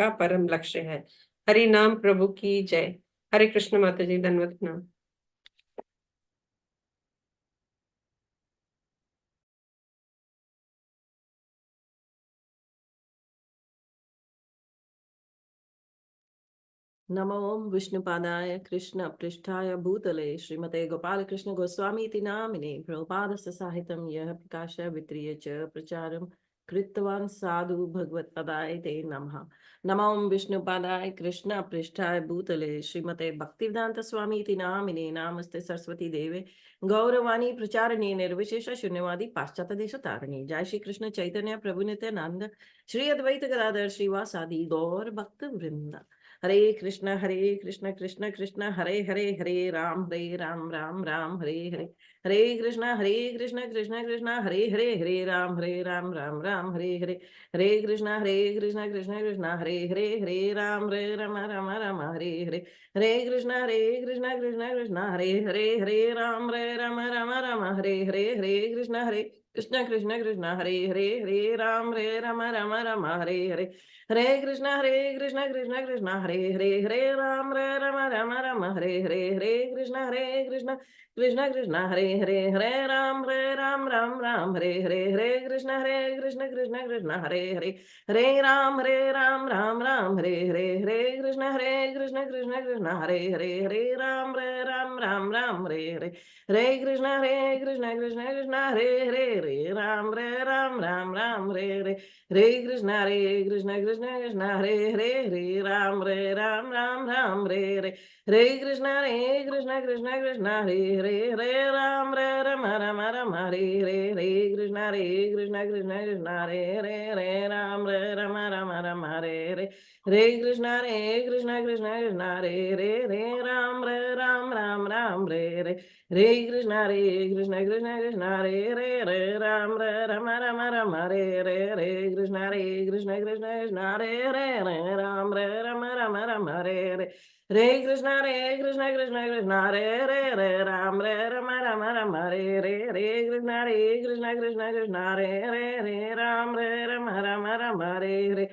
का परम लक्ष्य है। हरि नाम प्रभु की जय। हरे कृष्ण माता जी, धन्यवाद नाम। नमो विष्णुपादाय कृष्ण पृष्ठाय भूतले श्रीमते गोपाल कृष्ण गोस्वामी नामिने प्रभुपादस्य साहित्यं यः प्रकाश वित्रीय च प्रचारं कृतवान् साधु भगवत्पदाय ते नमः। नमो विष्णुपादाय कृष्ण पृष्ठाय भूतले श्रीमते भक्तिवेदांत स्वामी नामिने नामस्ते सरस्वती देवे गौरवाणी प्रचारिणे निर्विशेष शून्यवादी पाश्चात्य देश तारिणी। जय श्री कृष्ण चैतन्य प्रभु नित्यानंद श्री अद्वैत गदाधर श्रीवासादि गौर भक्त वृंद। हरे कृष्ण कृष्ण कृष्ण हरे हरे, हरे राम राम राम हरे हरे। हरे कृष्ण कृष्ण कृष्ण हरे हरे राम राम राम हरे हरे। हरे कृष्ण कृष्ण कृष्ण हरे हरे राम राम राम हरे हरे। हरे कृष्ण कृष्ण कृष्ण हरे राम राम हरे हरे। हरे कृष्ण कृष्ण हरे राम राम हरे हरे। हरे कृष्ण कृष्ण हरे राम हरे हरे। हरे कृष्ण कृष्ण हरे राम राम हरे हरे। हरे कृष्ण कृष्ण हरे राम राम हरे हरे। हरे कृष्ण कृष्ण हरे हरे राम राम हरे हरे। हरे कृष्ण कृष्ण हरे राम राम हरे हरे। हरे कृष्ण कृष्ण हरे राम राम हरे हरे। हरे कृष्ण कृष्ण हरे राम हरे हरे। हरे कृष्ण कृष्ण हरे राम हरे हरे। हरे कृष्ण कृष्ण हरे राम हरे हरे। हरे कृष्ण कृष्ण हरे राम हरे हरे। हरे कृष्ण कृष्ण हरे राम हरे हरे। हरे कृष्ण कृष्ण हरे राम हरे हरे। हरे कृष्ण कृष्ण हरे राम हरे हरे। हरे कृष्ण कृष्ण हरे हरे। हरे राम हरे हरे।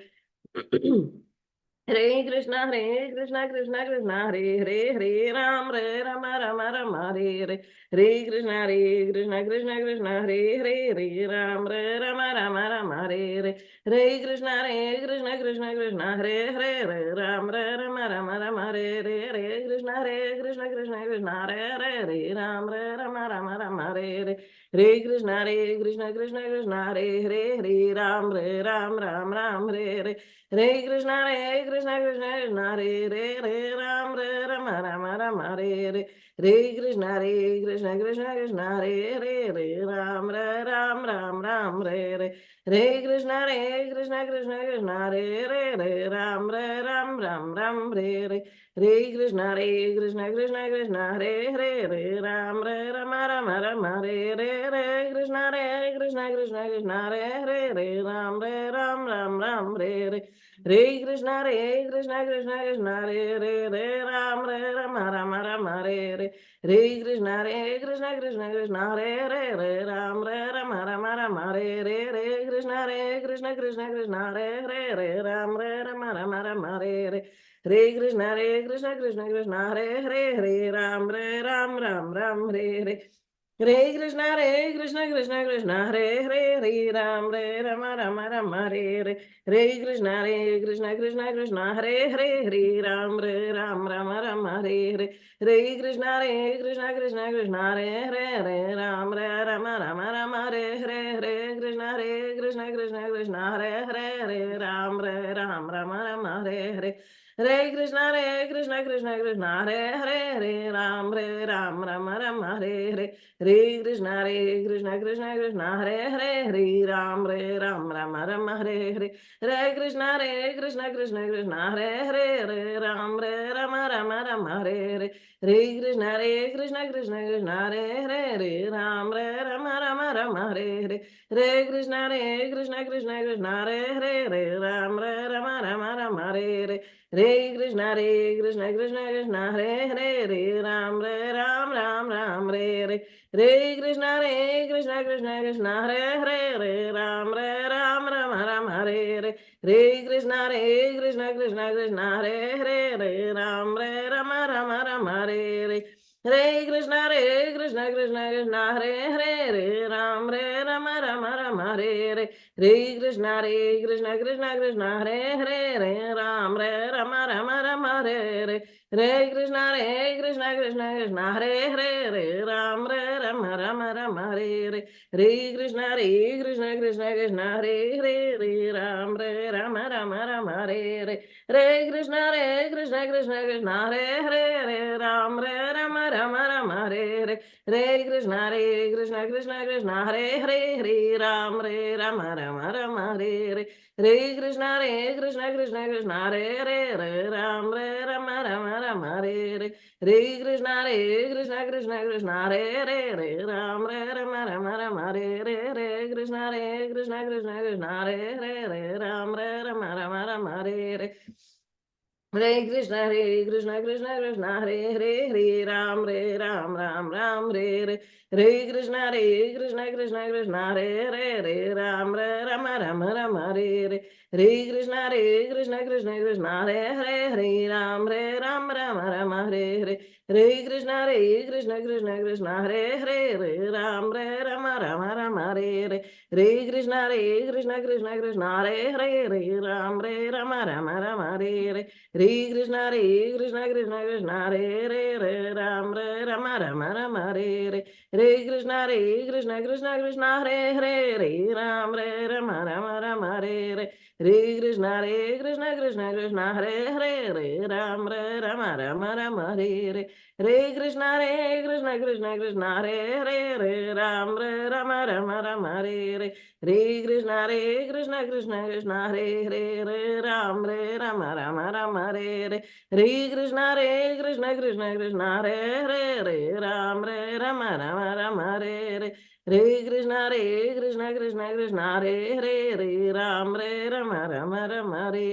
हरे कृष्ण कृष्ण हरे राम हरे हरे। हरे कृष्ण कृष्ण हरे राम हरे हरे। हरे कृष्ण कृष्ण हरे राम हरे हरे। हरे कृष्ण कृष्ण हरे राम हरे हरे। हरे कृष्ण कृष्ण हरे राम हरे हरे। हरे कृष्ण कृष्ण हरे राम हरे हरे। हरे कृष्ण कृष्ण हरे राम हरे हरे। हरे कृष्ण कृष्ण हरे राम हरे हरे। हरे कृष्ण कृष्ण हरे राम हरे हरे। हरे कृष्ण कृष्ण हरे राम हरे हरे। हरे कृष्ण कृष्ण हरे राम हरे हरे। हरे कृष्ण कृष्ण हरे राम हरे हरे। हरे कृष्ण कृष्ण हरे राम हरे हरे। हरे कृष्ण कृष्ण हरे राम हरे हरे। हरे कृष्ण कृष्ण हरे राम हरे हरे। हरे कृष्ण कृष्ण हरे राम हरे हरे। हरे कृष्ण हरे राम हरे हरे। हरे कृष्ण हरे राम हरे हरे। हरे कृष्ण कृष्ण हरे राम हरे हरे। हरे कृष्ण कृष्ण हरे राम हरे हरे। हरे कृष्ण कृष्ण हरे Ram Hare Hare. Hare Krishna Krishna Krishna Hare Hare Ram Rama Rama Hare Krishna Krishna Krishna Hare Hare Ram Ram Hare Krishna Krishna Hare Hare Ram Rama Hare Krishna Krishna Hare Hare Ram Rama Hare Hare Krishna Krishna Hare Ram Rama Hare Krishna Krishna Ram Rama Hare Krishna Ram Rama Hare Krishna Ram Rama Hare Krishna Ram Rama Hare Krishna Ram Rama Hare Krishna Ram Rama Hare Krishna Ram Rama Hare Krishna Ram Rama Hare Hare Krishna Krishna Krishna Hare Ram Ram Hare Krishna Krishna Ram Rama Hare Krishna Ram Rama Hare Krishna Ram Rama Hare Krishna Ram Rama Hare Krishna Ram Rama Hare Ram Rama Hare Krishna Ram Rama Hare Krishna Ram Rama Hare Krishna Ram Rama Hare Krishna Ram Rama Hare Krishna Ram Rama Hare Hare Krishna Krishna Hare Ram Rama Hare Krishna Ram Rama Hare Krishna Ram Rama Hare Krishna Ram Rama Hare Krishna Ram Rama Hare Krishna Ram Rama Hare Krishna Ram Rama Hare Ram Rama Hare Ram Rama Hare Hare Krishna Krishna Hare Ram Rama Hare Krishna Krishna Hare Ram Rama Hare Krishna Krishna Hare Ram Rama Hare Krishna Hare Ram Rama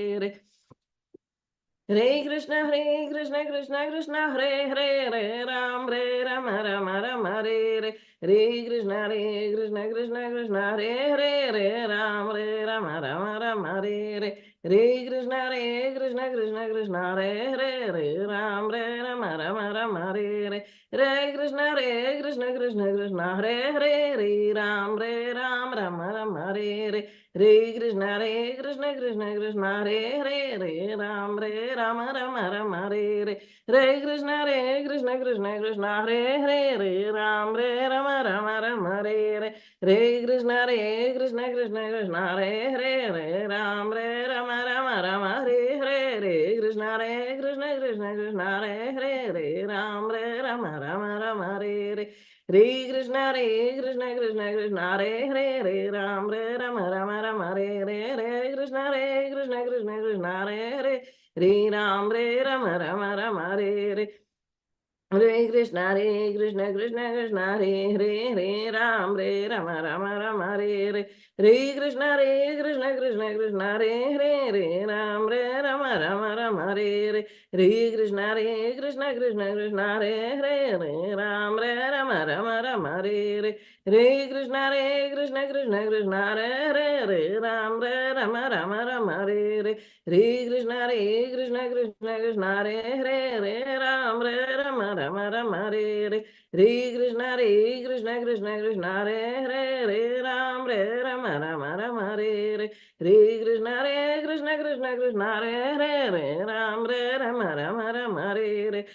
Hare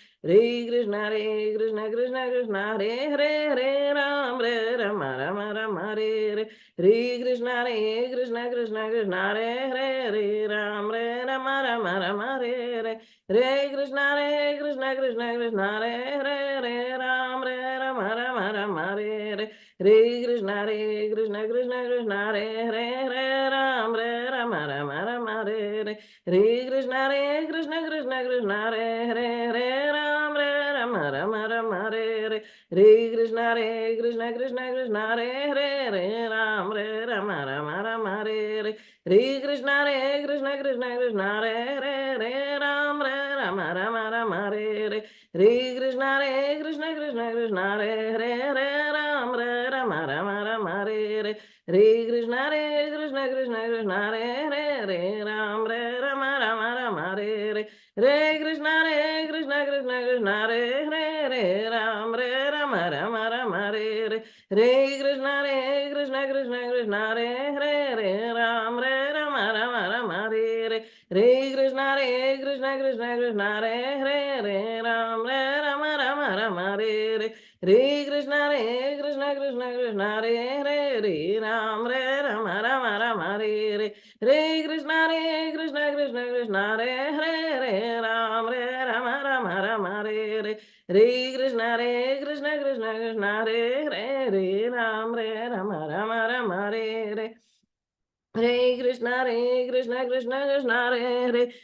Krishna Ram Rama Hare Krishna Ram Rama Hare Krishna Ram Rama Hare Krishna Ram Rama Hare Krishna Ram Rama Hare Krishna Ram Rama Hare Krishna Ram Rama Rama Rama Re Hare Krishna Krishna Krishna Hare Hare Hare Rama Rama Rama Re Hare Krishna Krishna Krishna Hare Hare Hare Rama Rama Rama Re Hare Krishna Krishna Krishna Hare Hare Hare Rama Rama Rama Re Hare Krishna Krishna Krishna Hare Hare Hare Rama Rama Rama Re Hare Krishna Krishna Krishna Hare Hare Hare Rama Rama Rama Re Hare Krishna Krishna Krishna Hare Hare Hare Rama Rama Rama Re Hare Krishna Krishna Krishna Hare Hare Hare Rama Rama Rama Re Hare Krishna Krishna Krishna Hare Hare Hare Rama Rama Rama Re Hare Krishna Krishna Krishna Hare Hare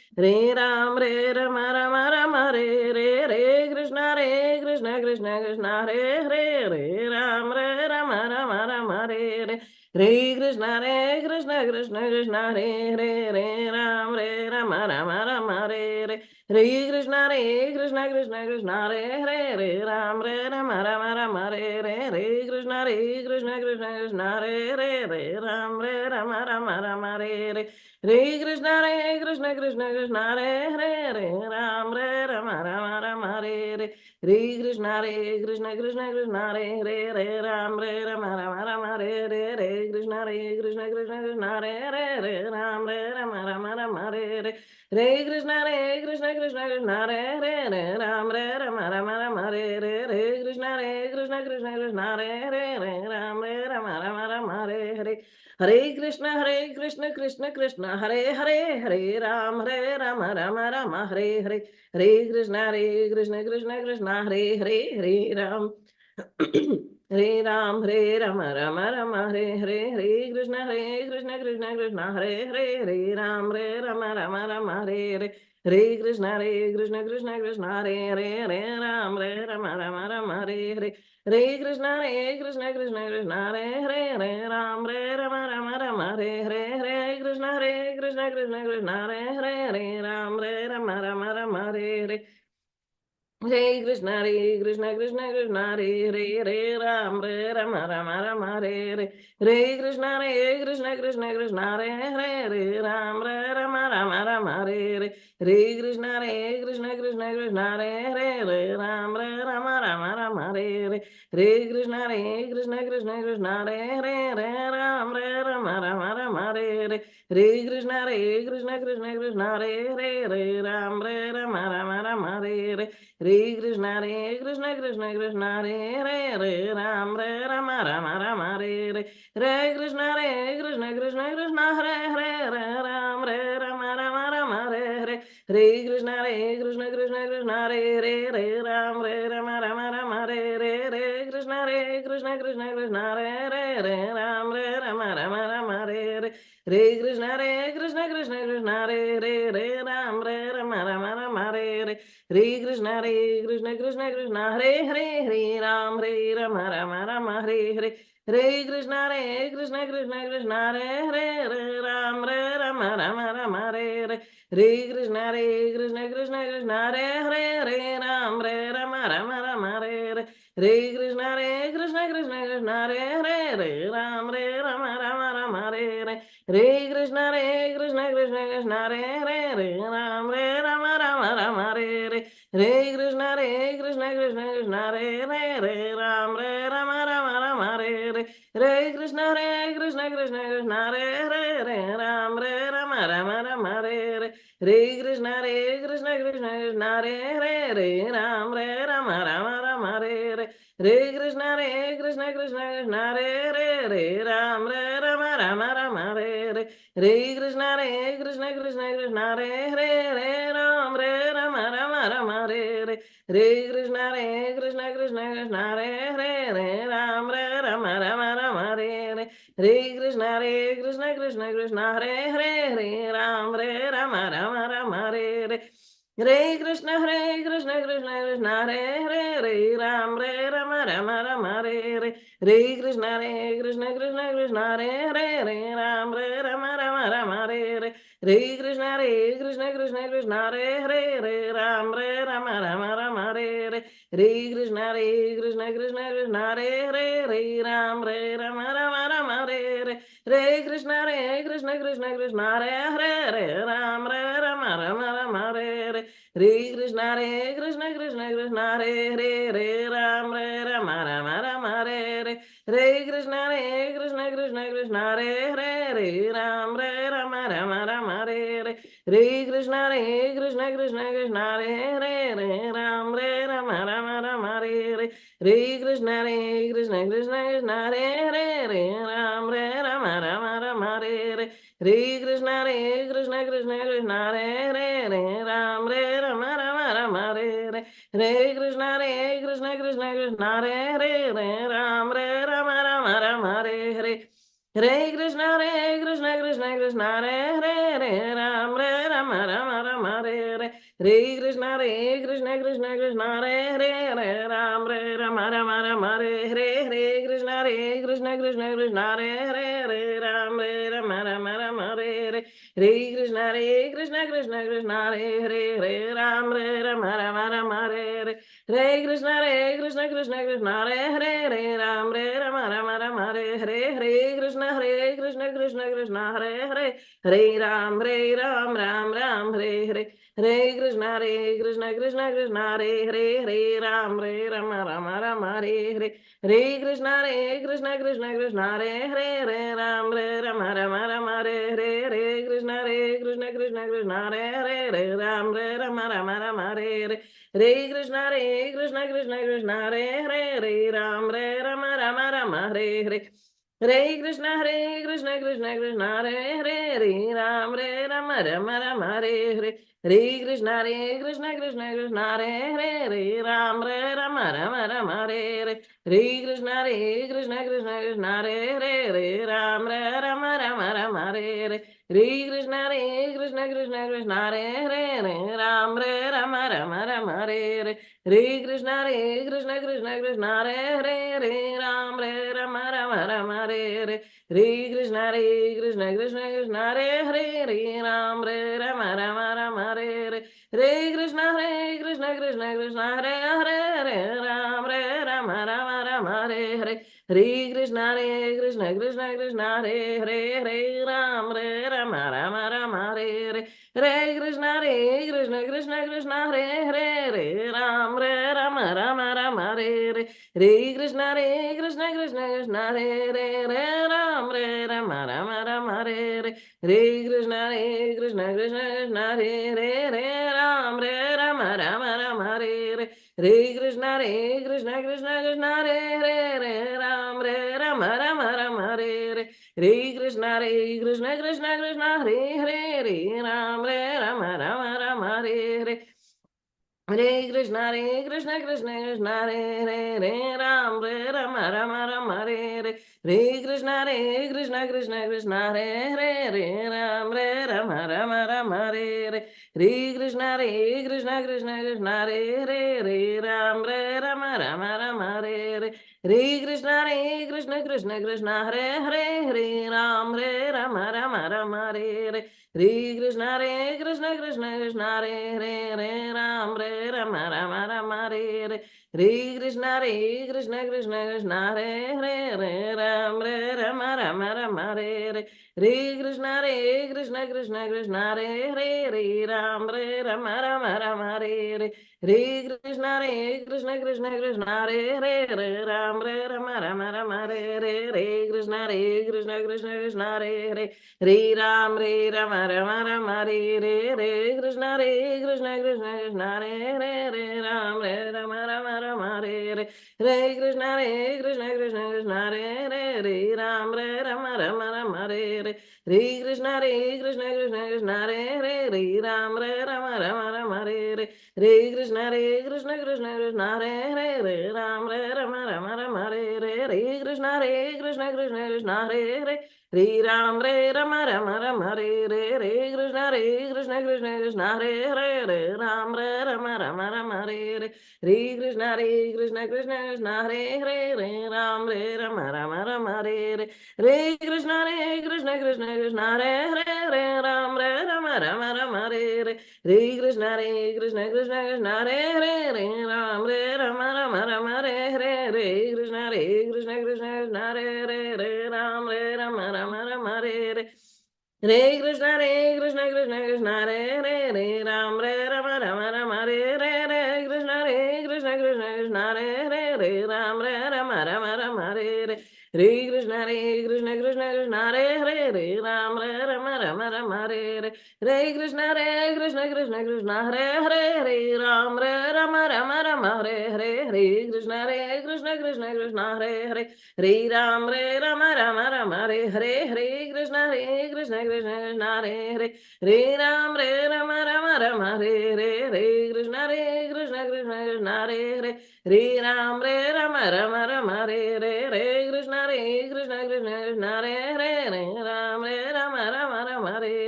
Rama Rama Rama Re Hare Krishna Krishna Krishna Hare Hare Rama Rama Rama Re Hare Krishna Krishna Krishna Hare Hare Rama Rama Rama Re Hare Krishna Krishna Krishna Hare Hare Rama Rama Re Hare Krishna Krishna Hare Rama Rama Re Hare Krishna Krishna Hare Rama Rama Re Hare Krishna Krishna Hare Rama Rama Re Hare Krishna Krishna Hare Rama Rama Re Hare Krishna Krishna Hare Rama Rama Re Hare Krishna Krishna Hare Rama Rama Re Hare Krishna Krishna Hare Rama Rama Re Hare Krishna Krishna Hare Rama Rama Re Hare Krishna Krishna Hare Rama Rama Re Hare Krishna Krishna Hare Rama Hare Krishna Krishna Hare Ram Hare Rama Hare Krishna Krishna Hare Rama Hare Krishna Rama Hare Krishna Krishna Hare Rama Hare Krishna Hare Rama Hare Hare Krishna Krishna Hare Rama Hare Krishna Krishna Hare Rama Hare Krishna Krishna Hare Rama Hare Krishna Krishna Hare Rama Hare Krishna Krishna Hare Rama Hare Krishna Krishna Hare Rama Hare Krishna Krishna Hare Rama Hare Krishna Krishna Hare Rama Hare Krishna Krishna Hare Rama Hare Krishna Krishna Hare Rama Hare Krishna Krishna Hare Rama Hare Krishna Rama Hare Krishna Krishna Hare Rama Hare Krishna Hare Krishna Hare Krishna Hare Krishna Hare Krishna Rama Hare Krishna Rama Hare Krishna Krishna Hare Rama Rama Hare Hare Krishna Krishna Krishna Hare Hare Hare Ram Rama Rama Rama Hare Hare Krishna Krishna Krishna Hare Hare Hare Ram Rama Rama Rama Hare Hare Krishna Krishna Krishna Hare Hare Hare Ram Rama Rama Rama Hare Hare Krishna Krishna Hare Hare Hare Ram Rama Rama Rama Hare Hare Krishna Krishna Hare Hare Hare Ram Rama Rama Rama Hare Hare Krishna Krishna Hare Hare Hare Ram Rama Rama Rama Hare Hare Krishna Krishna Hare Hare Hare Ram Rama Rama Rama Hare Hare Krishna Krishna Hare Hare Hare Ram Rama Rama Rama Hare Hare Krishna Krishna Hare Hare Hare Ram Rama Rama Rama Hare Hare Krishna Krishna Hare Hare Hare Ram Rama Rama Rama Hare Hare Krishna Krishna Hare Hare Hare Ram Rama Rama Rama Hare Hare Krishna Krishna Hare Hare Hare Ram Rama Rama Rama Hare Hare Hare Krishna Krishna Hare Hare Hare Ram Rama Rama Rama Hare Hare Hare Krishna Krishna Hare Hare Hare Ram Rama Rama Rama Hare Hare Hare Krishna Krishna Hare Hare Hare Ram Rama Rama Rama Hare Hare Hare Krishna Krishna Hare Hare Hare Ram Rama Rama Rama Hare Hare Hare Krishna Krishna Hare Hare Hare Ram Rama Rama Rama Hare Hare Hare Krishna Krishna Hare Hare Hare Ram Ram Ram Hare Hare Hare Krishna Krishna Hare Hare Hare Ram Rama Rama Rama Hare Hare Hare Krishna Krishna Hare Hare Hare Ram Rama Rama Rama Hare Hare Hare Krishna Krishna Hare Hare Hare Ram Rama Rama Rama Hare Hare Hare Krishna Krishna Hare Hare Hare Ram Rama Rama Rama Hare Hare Hare Krishna Krishna Hare Hare Hare Ram Rama Rama Rama Hare Hare Hare Krishna Krishna Hare Hare Hare Ram Rama Rama Rama Hare Hare Hare Krishna Krishna Hare Hare Hare Ram Rama Rama Rama Hare Hare Hare Krishna Krishna Hare Hare Hare Ram Rama Rama Rama Hare Hare Hare Krishna Krishna Hare Hare Hare Ram Rama Rama Rama Hare Hare Hare Krishna Krishna Hare Hare Hare Ram Rama Rama Rama Hare Hare Hare Krishna Krishna Hare Hare Hare Ram Rama Rama Rama Hare Hare Hare Krishna Krishna Hare Hare Hare Ram Rama Rama Rama Hare Hare Hare Krishna Krishna Hare Hare Hare Ram Rama Rama Rama Hare Hare Hare Krishna Krishna Hare Hare Hare Ram Rama Rama Rama Hare Hare Hare Krishna Krishna Hare Hare Hare Ram Rama Rama Rama Hare Hare Hare Krishna Krishna Hare Hare Hare Ram Rama Rama Rama Hare Hare Hare Krishna Krishna Hare Hare Hare Ram Rama Rama Rama Hare Hare Hare Krishna Krishna Hare Hare Hare Ram Rama Rama Rama Hare Hare Hare Krishna Krishna Hare Hare Hare Ram Rama Rama Rama Hare Hare Hare Krishna Krishna Hare Hare Hare Ram Rama Rama Rama Hare Hare Hare Krishna Krishna Hare Hare Hare Ram Rama Rama Rama Hare Hare Hare Krishna Krishna Hare Hare Hare Ram Rama Rama Rama Hare Hare Hare Krishna Krishna Hare Hare Hare Ram Rama Rama Rama Hare Hare Hare Krishna Krishna Hare Hare Hare Ram Rama Rama Rama Hare Hare Hare Krishna Krishna Hare Hare Hare Ram Rama Rama Rama Hare Hare Hare Krishna Krishna Hare Hare Hare Ram Rama Rama Rama Hare Hare Hare Krishna Krishna Hare Hare Ram Rama Rama Rama Hare Hare Hare Krishna Krishna Hare Hare Hare Ram Rama Hare Hare Hare Krishna Krishna Hare Hare Hare Ram Rama Hare Hare Hare Krishna Krishna Hare Hare Hare Ram Rama Hare Hare Hare Krishna Krishna Hare Hare Hare Ram Rama Hare Hare Krishna Krishna Hare Hare Hare Ram Rama Hare Hare Hare Krishna Krishna Hare Hare Hare Ram Rama Hare Hare Hare Krishna Krishna Hare Hare Hare Ram Rama Hare Hare Hare Krishna Krishna Hare Hare Hare Ram Rama Hare Hare Hare Krishna Krishna Hare Hare Hare Ram Rama Hare Hare Hare Krishna Krishna Hare Hare Hare Ram Rama Hare Hare Krishna Krishna Hare Hare Ram Rama Hare Hare Hare Krishna Krishna Hare Hare Ram Rama Hare Hare Hare Krishna Krishna Hare Hare Ram Rama Hare Hare Hare Krishna Krishna Hare Hare Hare Ram Rama Hare Hare Hare Krishna Krishna Hare Hare Hare Ram Rama Hare Hare Hare Krishna Krishna Hare Hare Hare Ram Rama Hare Hare Hare Krishna Krishna Hare Hare Hare Ram Rama Hare Hare Hare Krishna Krishna Hare Hare Hare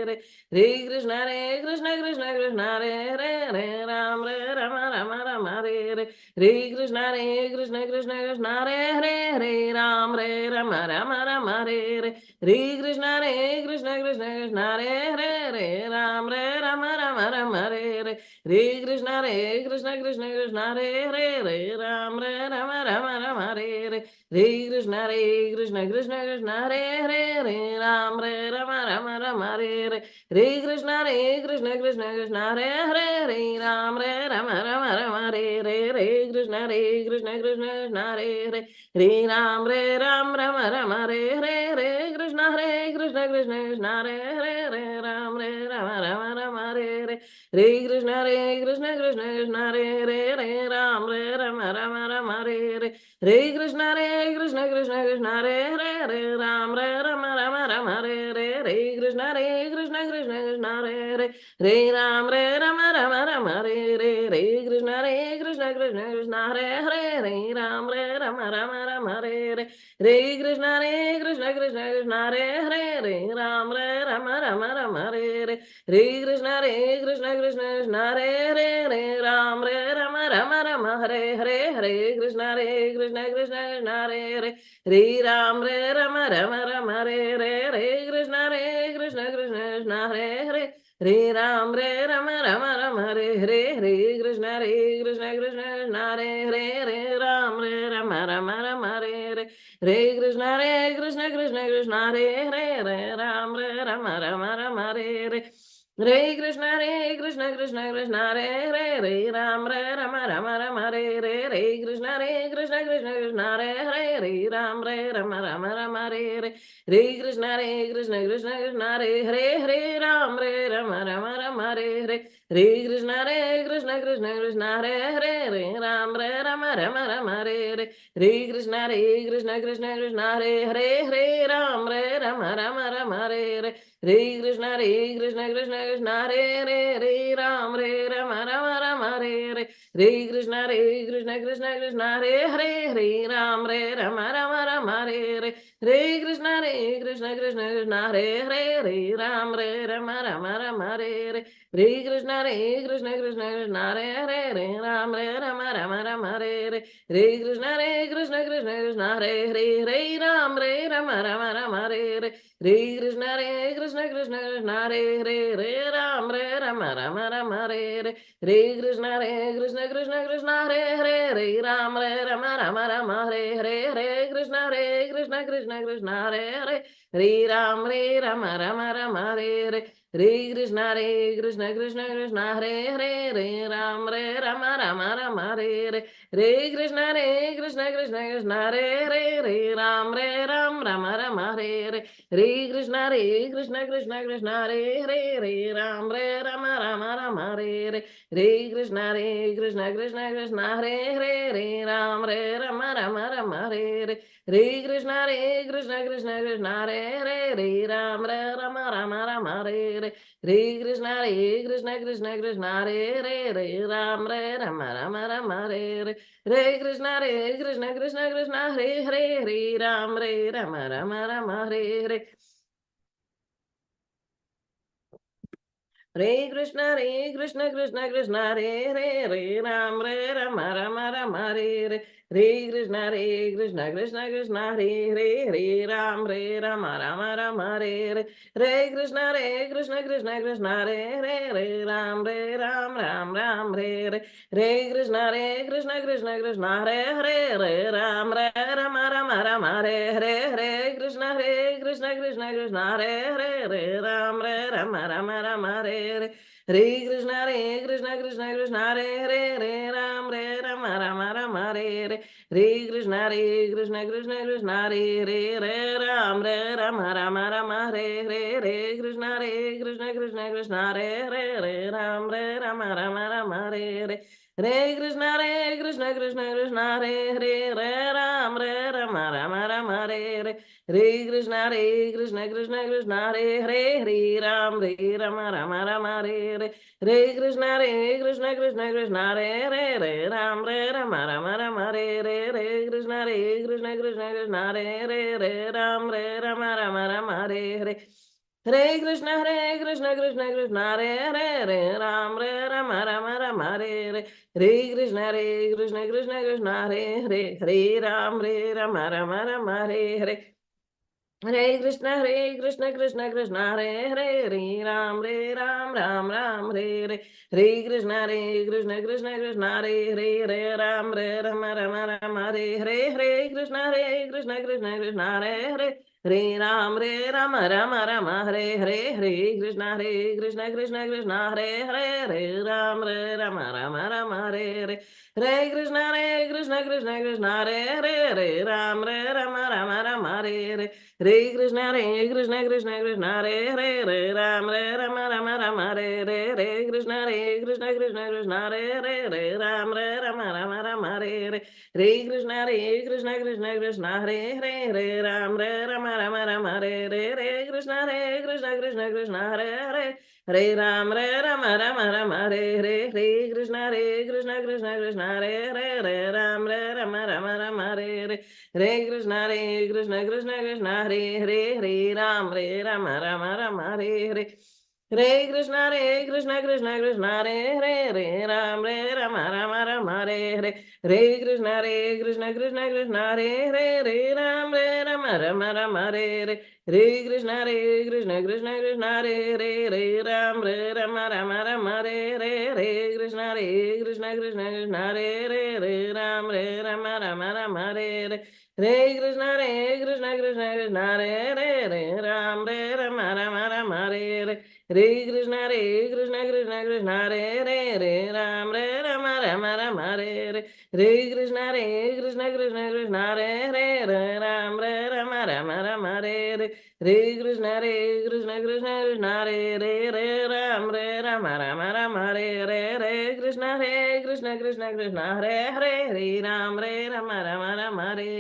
Ram Rama Hare Hare Hare Krishna Krishna Hare Hare Hare Ram Rama Hare Hare Hare Krishna Krishna Hare Hare Ram Rama Hare Hare Hare Krishna Krishna Hare Hare Ram Rama Hare Hare Hare Krishna Krishna Hare Hare Ram Rama Hare Hare Hare Krishna Krishna Hare Hare Ram Rama Hare Hare Hare Krishna Krishna Hare Hare Hare Ram Rama Hare Hare Hare Krishna Krishna Hare Hare Ram Rama Hare Hare Hare Krishna Krishna Hare Hare Ram Rama Hare Hare Hare Krishna Krishna Hare Hare Ram Rama Hare Hare Hare Krishna Krishna Hare Hare Hare Ram Rama Hare Hare Hare Krishna Krishna Hare Hare Hare Ram Rama Hare Hare Hare Krishna Krishna Hare Hare Ram Rama Hare Hare Hare Krishna Krishna Hare Hare Ram Rama Hare Hare Hare Krishna Krishna Hare Hare Hare Ram Rama Hare Hare Hare Krishna Krishna Hare Hare Hare Ram Rama Hare Hare Hare Krishna Krishna Hare Hare Hare Ram Rama Hare Hare Hare Krishna Krishna Hare Hare Ram Rama Hare Hare Hare Krishna Krishna Hare Hare Ram Rama Hare Hare Hare Krishna Krishna Hare Hare Ram Rama Hare Hare Hare Krishna Krishna Hare Hare Ram Rama Hare Hare Hare Krishna Krishna Hare Hare Ram Rama Hare Hare Hare Krishna Krishna Hare Hare Ram Rama Hare Hare Hare Krishna Krishna Hare Hare Ram Rama Hare Hare Hare Krishna Krishna Hare Hare Ram Rama Hare Hare Hare Krishna Krishna Hare Hare Ram Rama Hare Hare Hare Krishna Krishna Hare Hare Ram Rama Hare Hare Hare Krishna Krishna Hare Hare Ram Rama Hare Hare Hare Krishna Krishna Hare Hare Ram Rama Hare Hare Hare Krishna Krishna Hare Hare Ram Rama Hare Hare Hare Krishna Krishna Hare Hare Hare Ram Rama Hare Hare Hare Krishna Krishna Krishna Hare Hare Hare Rama Rama Hare Krishna Krishna Krishna Hare Hare Ram Rama Hare Krishna Krishna Hare Rama Hare Krishna Krishna Hare Rama Hare Krishna Krishna Hare Rama Hare Krishna Rama Hare Rama Hare Hare Krishna Krishna Krishna Hare Rama Hare Krishna Krishna Hare Rama Hare Krishna Ram Krishna Hare Krishna Ram Hare Krishna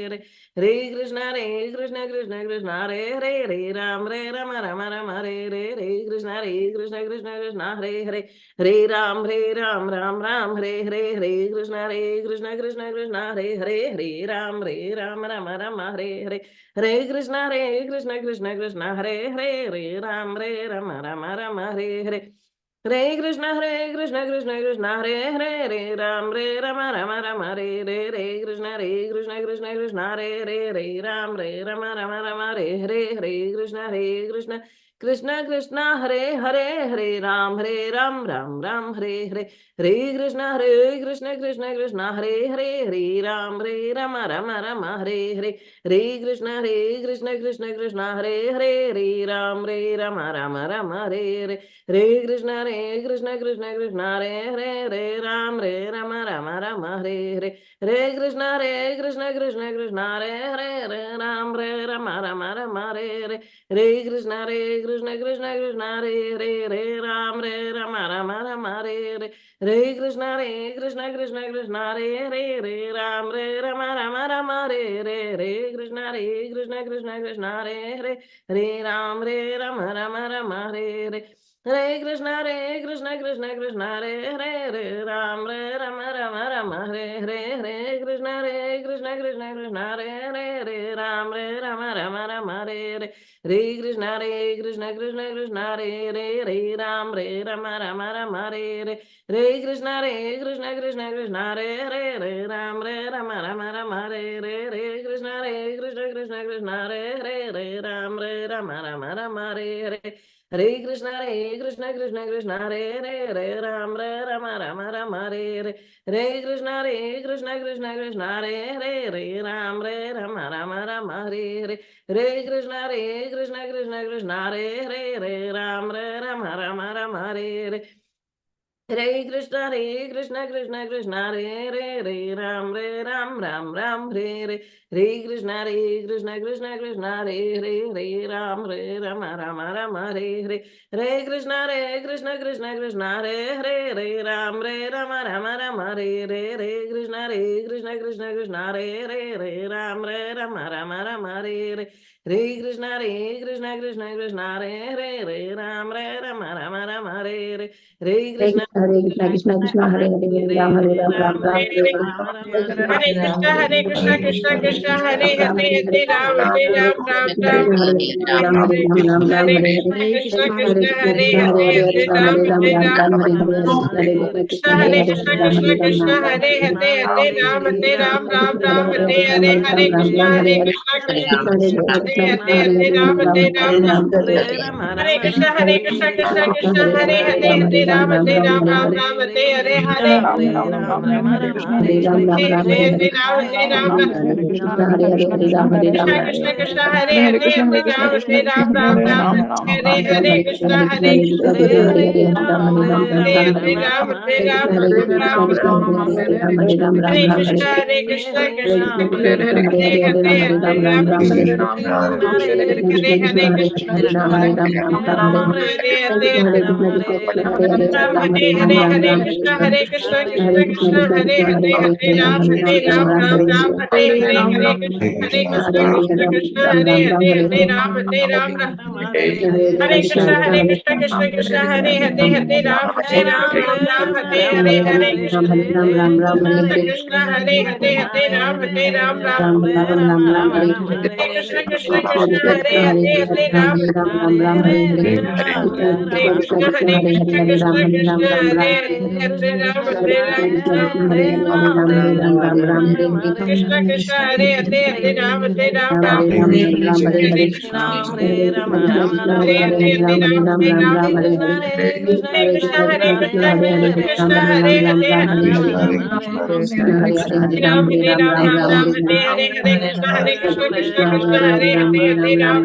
Ram Hare Krishna Hare Rama Krishna Hare Hare Krishna Hare Ram Hare Krishna Krishna Hare Hare Hare Ram Ram Ram Hare Hare Hare Krishna Krishna Krishna Hare Hare Hare Ram Ram Ram Hare Hare Hare Krishna Krishna Krishna Hare Hare Hare Ram Ram Ram Hare Hare Hare Krishna Krishna Krishna Hare Hare Hare Ram Ram Hare Hare Hare Krishna Krishna Krishna Hare Hare Hare Ram Ram Hare Hare Hare Krishna Krishna Krishna Hare Hare Hare Ram Ram Hare Hare Hare Krishna Krishna Krishna Hare Hare Hare Ram Ram Hare Hare Hare Krishna Krishna Krishna Hare Hare Hare Ram Ram Hare Hare Hare Krishna Krishna Krishna Hare Hare Hare Ram Ram Hare Hare Hare Krishna Krishna Krishna Hare Hare Hare Ram Ram Hare Hare Hare Krishna Krishna Krishna Hare Hare Hare Ram Ram Hare Hare Hare Krishna Krishna Krishna Hare Hare Hare Ram Ram Hare Hare Hare Krishna Krishna Krishna Hare Hare Hare Ram Ram Hare Hare Hare Krishna Krishna Krishna Hare Hare Hare Ram Ram Hare Hare Hare Krishna Krishna Krishna Hare Hare Hare Ram Ram Hare Hare Hare Krishna Krishna Krishna Hare Hare Hare Ram Ram Hare Hare Hare Krishna Krishna Hare Hare Hare Ram Ram Hare Hare Hare Krishna Krishna Krishna Hare Hare Hare Ram Ram Hare Hare Hare Krishna Krishna Krishna Hare Hare Hare Ram Ram Hare Hare Hare Krishna Krishna Krishna Hare Hare Hare Ram Ram Hare Hare Hare Krishna Krishna Krishna Hare Hare Hare Ram Ram Hare Hare Hare Krishna Krishna Krishna Hare Hare Hare Ram Ram Ram Hare Hare Hare Krishna Krishna Krishna Hare Hare Hare Ram Ram Ram Hare Krishna Krishna Krishna Hare Hare Hare Ram Krishna Hare Krishna Krishna Krishna Hare Hare Hare Ram Hare Hare Hare Krishna Krishna Hare Hare Hare Krishna Krishna Krishna Hare Hare Hare Ram Hare Hare Hare Krishna Krishna Hare Hare Hare Ram Hare Hare Krishna Hare Krishna Hare Hare Ram Hare Ram Hare Ram Hare Krishna Hare Krishna Krishna Hare Hare Krishna Hare Hare Krishna Ram Hare Krishna Hare Krishna Krishna Krishna Hare Ram Hare Krishna Krishna Hare Hare Krishna Krishna Krishna Hare Ram Hare Krishna Ram Ram Hare Hare Hare Krishna Krishna Krishna Hare Hare Hare Ram Hare Ram Krishna Hare Hare Krishna Krishna Krishna Hare Hare Krishna Krishna Ram Hare Ram Hare Krishna Hare Krishna Hare Hare Krishna Ram Ram Hare Hare Krishna Hare Krishna Krishna Krishna Hare Krishna Hare Hare Ram Hare Ram Ram Ram Hare Krishna Krishna Krishna Hare Krishna Hare Ram Hare Ram Ram Ram Hare Hare Krishna Hare Hare Ram Hare Ram Ram Ram Hare Krishna Ram Hare Ram Krishna Ram Krishna Hare Krishna Hare Hare Krishna Hare Hare Hare Krishna Krishna Hare Ram Hare Ram Ram Ram Hare Hare Ram Hare Ram Hare Hare Hare Krishna Krishna Krishna Krishna Krishna Hare Hare Hare Hare Ram Hare Hare Ram Ram Ram Hare Ram Ram Hare Ram Hare Krishna Hare Hare Hare Krishna Krishna Hare Hare Krishna Hare Krishna Ram Hare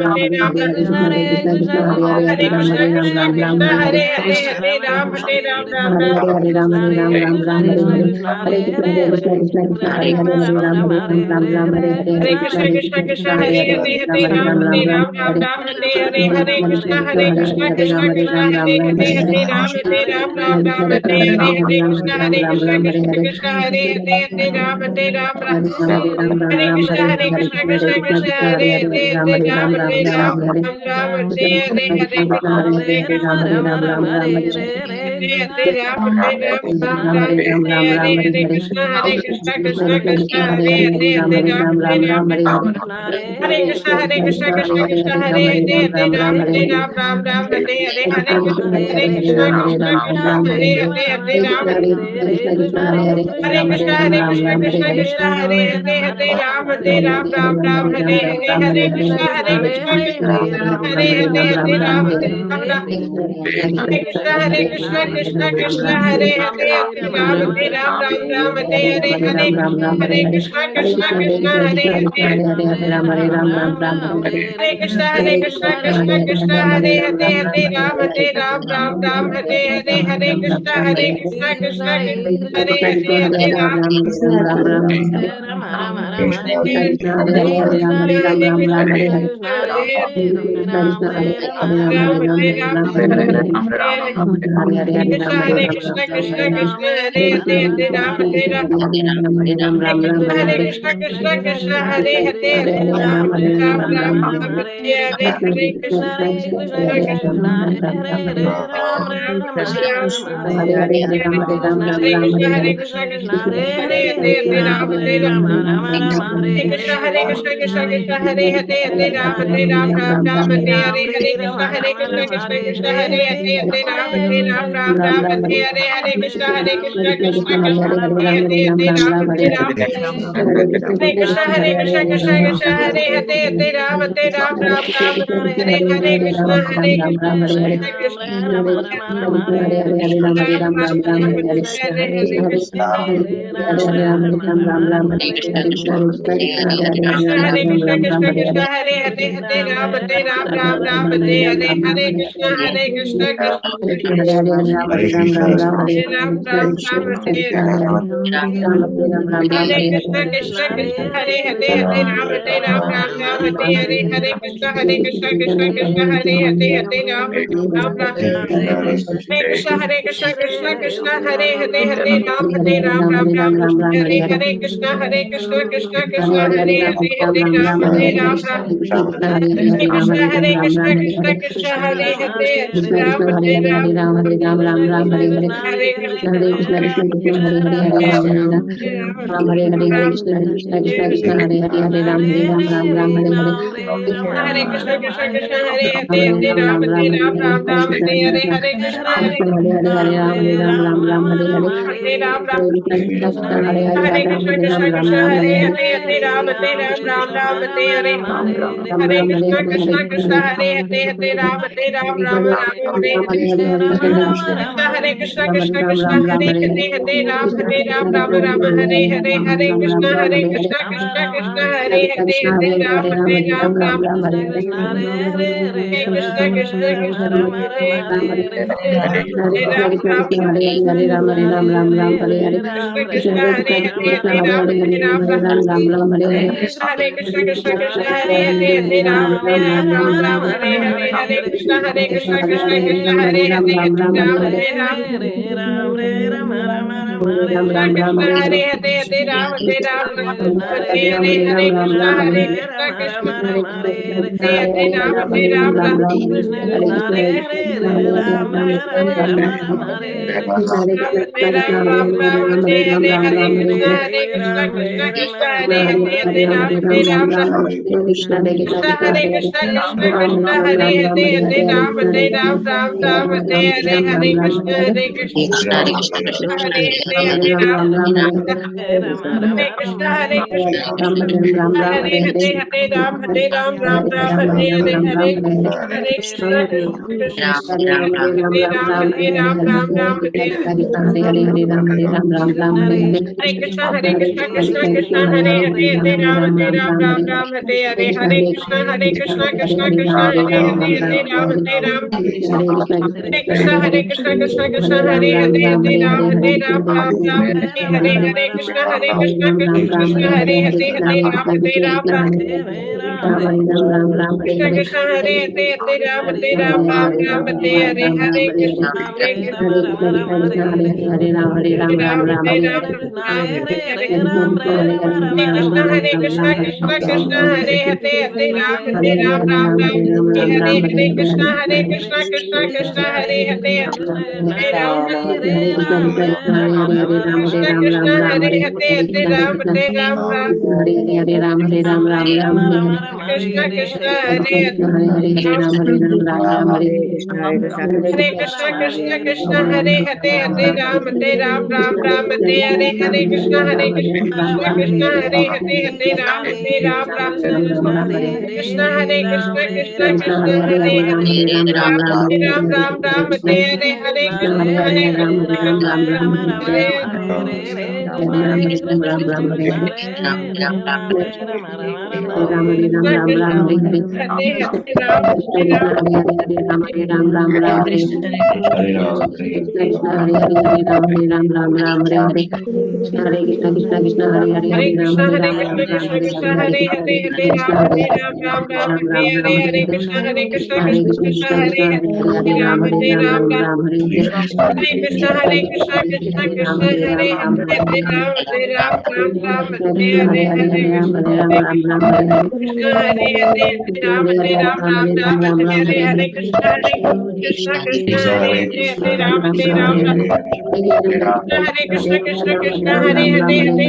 Krishna Ram Ram Hare Ram Hare Hare Hare Hare Ram Hare Ram Ram Hare Ram Hare Hare Hare Ram Hare Ram Krishna Ram Hare Ram Krishna Ram Hare Krishna Hare Krishna Hare Hare Hare Ram Hare Ram Ram Hare Krishna Hare Ram Ram Hare Ram Krishna Hare Hare Hare Krishna Krishna Krishna Hare Krishna Krishna Hare Hare Hare Hare Ram Hare Hare Ram Ram Ram Hare Ram Ram Hare Ram Ram Krishna Hare Hare Hare Krishna Krishna Hare Krishna Hare Krishna Hare Ram Hare Ram Ram Ram Hare Hare Ram, Hare Ram, Ram Ram, Hare Hare, Hare Krishna, Krishna Krishna, Hare Hare, Hare Ram, Hare Ram, Hare Krishna, Krishna Krishna, Hare Hare, Hare Ram, Ram Ram, Hare Hare, Hare Krishna, Krishna Krishna, Hare Hare, Hare Ram. Hare Krishna, Krishna Krishna, Hare Hare, Hare Ram, Ram Ram, Hare Hare, Hare Krishna, Krishna Krishna, Hare Hare, Hare Ram, Ram Ram. Hare Krishna, Krishna Krishna, Hare Hare, Hare Ram, Ram Ram, Hare Hare, Hare Krishna, Krishna Hare Hare. Hare Krishna, Krishna Krishna, Hare Hare, Hare Ram, Ram Ram, Hare Hare, Hare Krishna, Krishna Krishna, Hare Hare, Hare Ram. Rama Rama Rama Hare Hare Krishna Hare Krishna Krishna Krishna Hare Hare Hare Ram Hare Rama Rama Ram, Rama Hare Hare Ram, Hare Krishna, Krishna Krishna, Hare Hare, Hare Ram, Hare Krishna, Krishna Hare Hare, Hare Ram, Ram Ram, Hare Hare, Hare Krishna, Hare Krishna, Hare Hare, Hare Ram, Hare Krishna, Krishna Hare Hare, Hare Ram, Ram Hare Hare, Hare Krishna, Krishna Hare Hare, Hare Ram, Ram Hare Hare, Hare Krishna, Krishna Hare Hare, Hare Ram, Ram. Hare Krishna, Krishna Krishna, Hare Hare, Hare Ram, Ram Hare Hare, Krishna, Krishna Krishna Krishna, Hare Hare, Hare Ram, Ram Hare Hare, Hare Krishna, Krishna Ram Hare Hare Krishna, Krishna Hare Hare, Hare Ram, Ram Hare Hare, Hare Krishna, Krishna Hare Hare, Hare Ram, Ram Hare Krishna, Krishna Hare Hare, Hare Ram, Ram Hare Hare Krishna, Krishna Hare Hare, Hare Ram, Ram Hare Krishna, Krishna Hare Hare, Hare Ram, Hare Krishna, Hare Krishna, Krishna Hare Hare, Hare Ram, Ram Hare Hare, Hare Krishna, Hare Ram Hare Krishna, Krishna Hare Hare, Hare Ram, Ram Hare Hare, Hare Krishna, Krishna Hare Hare, Hare Ram, Ram Hare Hare, Krishna Hare Krishna, Krishna Hare Hare, Hare Ram, Ram Hare Hare, Hare Krishna, Krishna Hare Hare, Hare Ram, Ram Hare Krishna, Krishna Hare Ram Krishna Hare Hare, Hare Ram, Hare Krishna, Krishna Hare Hare, Hare Ram, Ram Hare Hare, Hare Krishna, Krishna Hare Hare, Hare Ram, Krishna Hare Hare, Hare Ram, Hare Hare, Hare Krishna, Krishna Hare Ram, Ram Krishna Krishna Hare Hare Ram Ram Hare Ram, Hare Krishna, Hare Ram, Krishna Hare Krishna, Krishna Hare Hare, Hare Ram, Ram Hare Hare, Hare Krishna, Hare Hare, Hare Ram, Hare Krishna, Hare Hare, Hare Ram, Ram Hare Hare, Hare Krishna, Krishna Hare Ram, Ram Hare Hare Krishna, Krishna Hare Hare, Hare Ram, Ram Hare Hare, Hare Krishna, Krishna Hare Hare, Hare Ram, Hare Krishna, Krishna Hare Hare, Hare Ram, Ram Hare Hare, Hare Krishna, Krishna Hare Hare, Hare Ram, Krishna Krishna Hare Hare Hare Ram Ram Ram Ram Hare Hare Hare Krishna Hare Krishna Hare Ram Ram Hare Hare Krishna Krishna Krishna Hare Hare Hare Ram Ram Ram Hare Hare Krishna Krishna Krishna Hare Hare Hare Ram Krishna Krishna Hare Hare Hare Ram Ram Krishna Krishna Hare Hare Krishna Krishna Krishna Hare Hare Hare Ram Ram Hare Hare Krishna Krishna Krishna Hare Hare Hare Ram Krishna Krishna Krishna Krishna Hare Hare Ram Hare Hare Krishna Hare Krishna Krishna Krishna Hare Hare Hare Ram Ram Hare Krishna Krishna Krishna Hare Hare Ram Hare Krishna Krishna Krishna Hare Hare Ram Hare Krishna Hare Hare Ram Hare Hare Krishna Krishna Hare Ram Hare Krishna Krishna Hare Hare Ram Hare Krishna Hare Ram Hare Krishna Krishna Hare Hare Ram Hare Krishna Krishna Hare Ram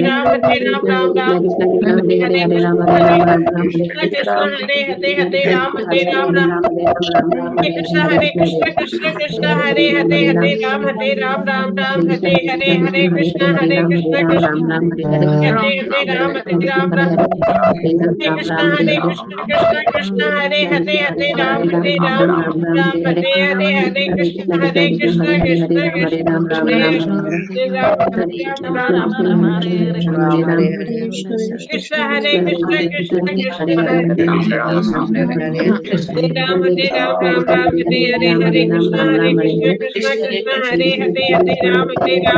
Hare Krishna Krishna Hare Ram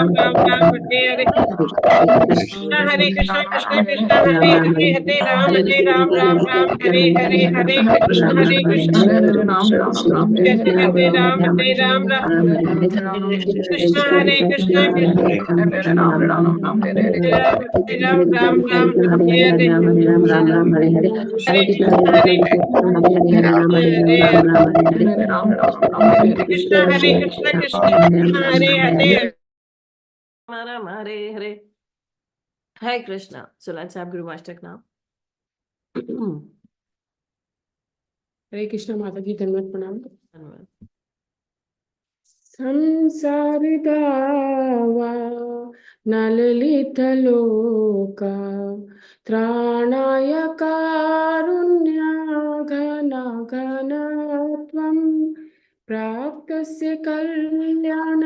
Hare Krishna Krishna Krishna Hare Krishna Ram Hare Krishna Krishna Hare Ram Hare Hare Krishna Krishna Hare Ram Hare Krishna Ram Krishna Hare Krishna Ram Hare Krishna Hare Hare. Hi Krishna. So let's have Guru Ashtak now. हरे कृष्ण माता जी धन्यवाद प्रणाम। संसार दावा नललित लोका त्राणाय कारुण्या घन घनत्वं प्राप्तस्य कल्याण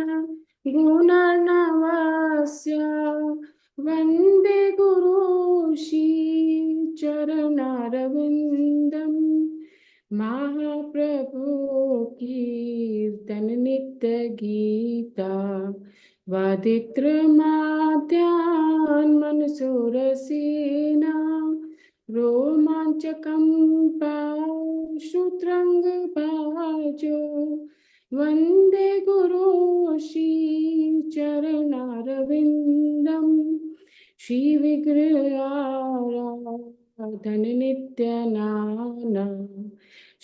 गुणर्णवस्य वन्दे गुरुश्री चरणारविन्दम् महाप्रभु कीर्तन नित्य गीता वादित्र माध्यान मनसुरसेना रोमांचकंपा श्रुत्रंग भाजो वंदे गुरु श्री चरणारविंदम श्री विग्रहाराधन नित्य नाना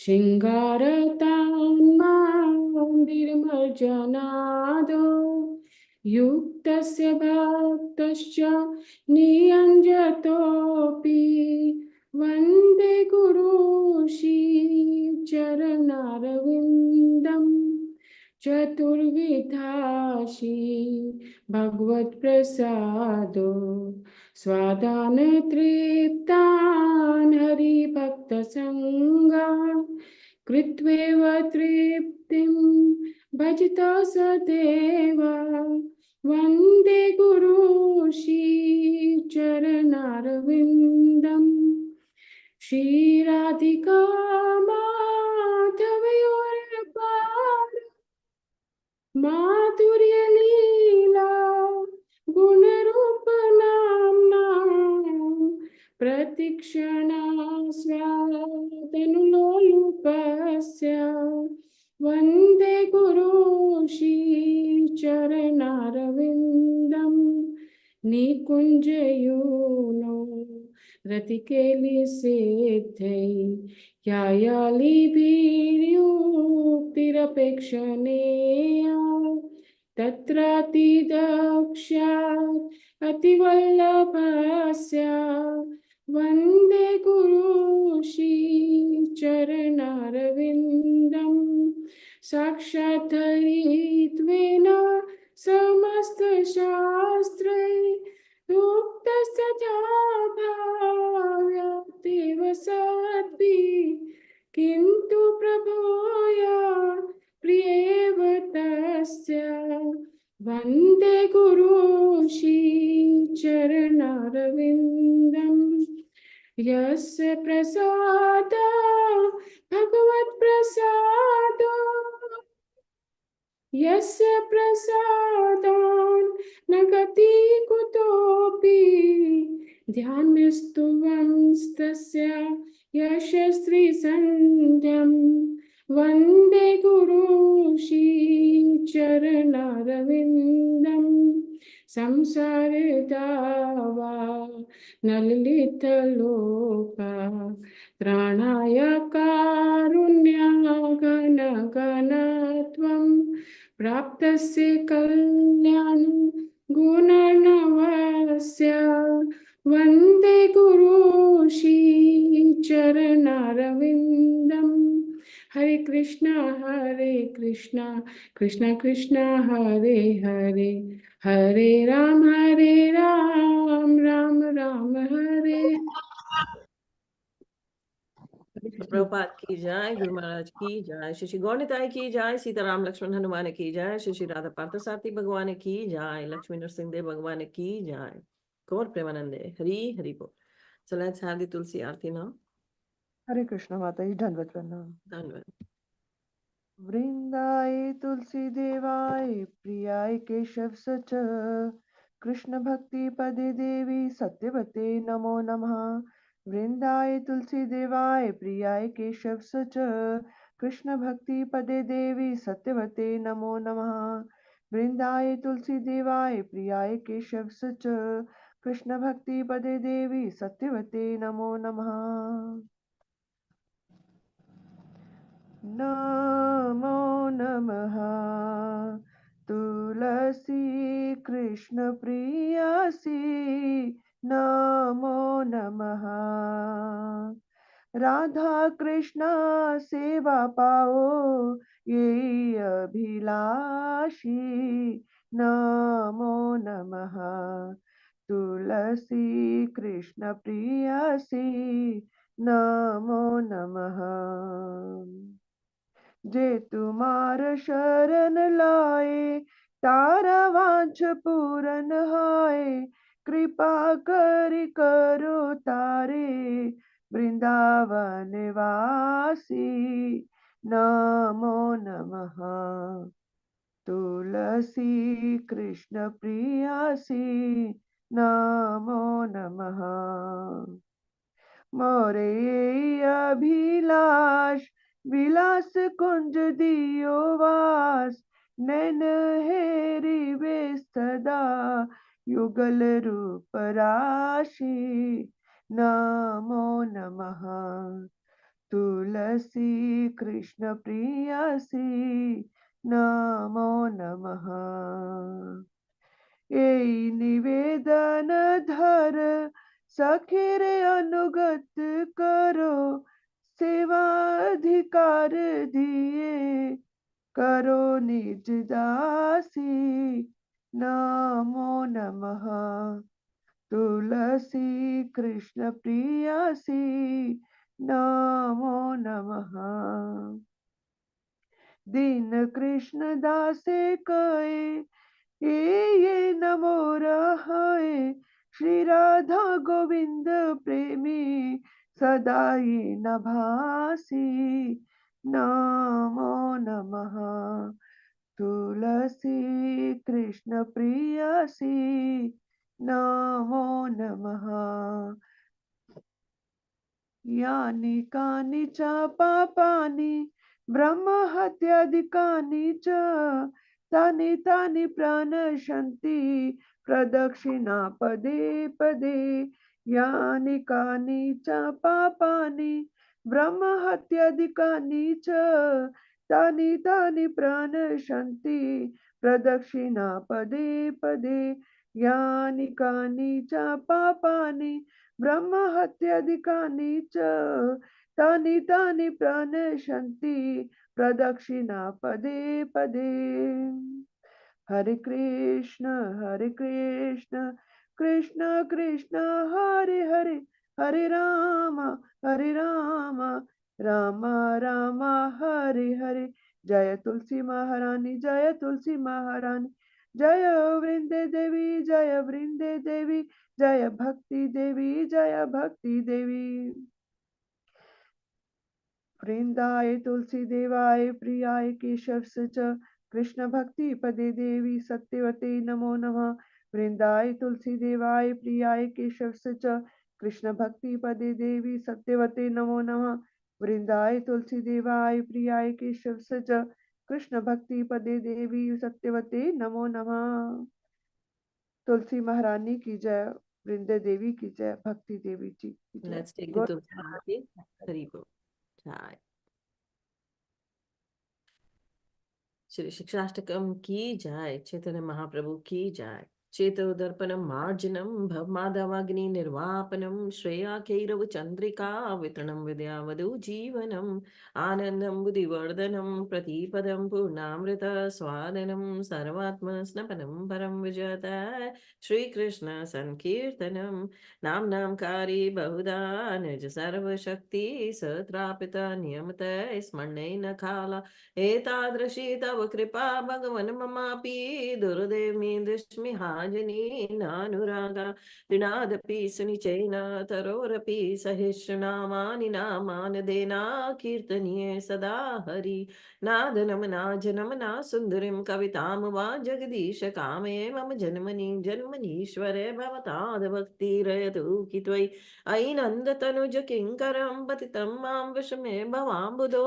शृंगारतान्मादिर्मर्जनादो युक्तस्य भक्तश्च नियञ्जतोऽपि वन्दे गुरुश्री चरणारविन्दम् चतुर्विधाशी भगवत्प्रसादो स्वादान तृप्तान् हरिभक्तसङ्गान् कृत्वैव तृप्तिं भजता सदेवा वन्दे गुरुश्री चरणारविन्दम् श्रीराधिका माधवयोर्पाद माधुर्य लीला गुणरूप नाम्ना प्रतिक्षणा स्वाद निकुञ्जयूनो रतिकेलिसिद्धै यायालिभिर्युक्तिरपेक्षणीया तत्रातिदक्ष्यात् अतिवल्लभस्य वन्दे गुरुश्री चरणारविन्दम् साक्षात् धरित्वेन समस्तशास्त्रे उक्तस्तथा भाव्यतेव सद्भिः किन्तु प्रभूया प्रियेव तस्य वन्दे गुरुश्री चरणारविन्दम् यस्य प्रसाद भगवत्प्रसादो यस्य प्रसादान् न गति कुतोऽपि ध्यानस्तुवंस्तस्य यशस्त्रीसन्ध्यं वन्दे गुरुश्री चरणारविन्दम् संसारदावा नलितलोका त्राणाय कारुण्याघनघनत्वं प्राप्तस्य कल्याण गुणर्णवस्य वन्दे गुरुश्री चरणारविन्दम् हरे कृष्णा कृष्ण कृष्ण हरे हरे हरे राम राम राम हरे। प्रभुपाद की जय, गुरु महाराज की जय, श्री श्री गौरनिताई की जय, सीताराम लक्ष्मण हनुमान की जय, श्री श्री राधा पार्थसारथी भगवान की जय, लक्ष्मी नरसिंह भगवान की जय, गौर प्रेमानंदे हरि हरि बोल। So let's have the Tulsi Aarti now. Hare Krishna Mataji, Dandavat Pranam. Dandavat. वृंदाए तुलसी देवाय प्रियाय केशव सच कृष्ण भक्ति पदे देवी सत्यवते नमो नमः। वृंदाए तुलसी देवाय प्रियाय केशव सच कृष्ण भक्ति पदे देवी सत्यवते नमो नमः। वृंदाए तुलसी देवाय प्रियाय केशव सच कृष्ण भक्ति पदे देवी सत्यवते नमो नमः। नमो नमः तुलसी कृष्ण प्रियासी नमो नमः। राधा कृष्ण सेवा पाओ ये अभिलाषी नमो नमः। तुलसी कृष्ण प्रियासी नमो नमः। जे तुम्हार शरण लाए तारा वांछ पूरन हाय कृपा करि करो तारे वृंदावन वासी नमो नमः। तुलसी कृष्ण प्रियासी नमो नमः। मोरे अभिलाष विलास कुंज दियो वास नैन हेरी बेस्तदा युगल रूप राशि नमो नमः। तुलसी कृष्ण प्रियासी नमो नमः। ए निवेदन धर सखिरे अनुगत करो सेवा अधिकार दिए करो निज दासी नमो नमः। तुलसी कृष्ण प्रियासी नमो नमः। दीन कृष्ण दासे कहे ये नमो रहाए श्री राधा गोविंद प्रेमी सदा ये नभासी नमो नमः। तुलसी कृष्ण प्रियासी नमो नमः। यानि कानि च पापानि ब्रह्म हत्यादिकानि च तानि तानि प्रणश्यन्ति प्रदक्षिणा पदे पदे यानि कानि च पापानि ब्रह्महत्यादिकानि च तानि तानि प्रणश्यन्ति प्रदक्षिणा पदे पदे यानि कानि च पापानि ब्रह्महत्यादिकानि च तानि तानि प्रणश्यन्ति प्रदक्षिणा पदे पदे। हरे कृष्ण कृष्ण कृष्ण हरे हरे हरे राम राम राम हरे हरे। जय तुलसी महारानी जय तुलसी महारानी जय वृंदे देवी जय वृंदे देवी जय भक्ति देवी। वृंदाय तुलसी देवाय प्रियाय केशव च कृष्ण भक्ति पदे देवी सत्यवते नमो नमः। वृंदाय तुलसी देवाय प्रियाय केशव च कृष्ण भक्ति पदे देवी सत्यवते नमो नमः। वृंदाय तुलसी देवाय प्रियाय केशव च कृष्ण भक्ति पदे देवी सत्यवते नमो नमः। तुलसी महारानी की जय, वृंदे देवी की जय, भक्ति देवी जी की जय। Let's take the Tulsi Aarti. Hari Bol. Jai. Shri शिक्षाष्टकम की जाय। चैतन्य महाप्रभु की जाय। चेतो दर्पणम मार्जनम भवमाधवाग्नि निर्वापनम श्रेयाकैरव चंद्रिका वितरणम विद्यावधु जीवनम आनंदम बुद्धिवर्धनम प्रतिपदम पूर्णामृत स्वादनम सर्वात्म स्नपनम परम विजयता श्री कृष्ण संकीर्तनम नाम नामकारी बहुधा निज सर्वशक्ति सत्रापिता नियमत स्मरणेन काला एतादृशी तव कृपा भगवन् ममापि दुर्दैवी दृष्टिमिहाजनी नानुरागा ऋणादपि सुनिचैन तरोरपि सहिष्णुनामानि नामानदेना कीर्तनीये सदा हरि नादनम नाजनम ना सुन्दरीं कवितां वा जगदीश कामे मम जन्मनीश्वरे भवताद्भक्तिरयतु कि त्वयि अयि नन्दतनुज किङ्करं पतितं मां विषमे भवाम्बुधो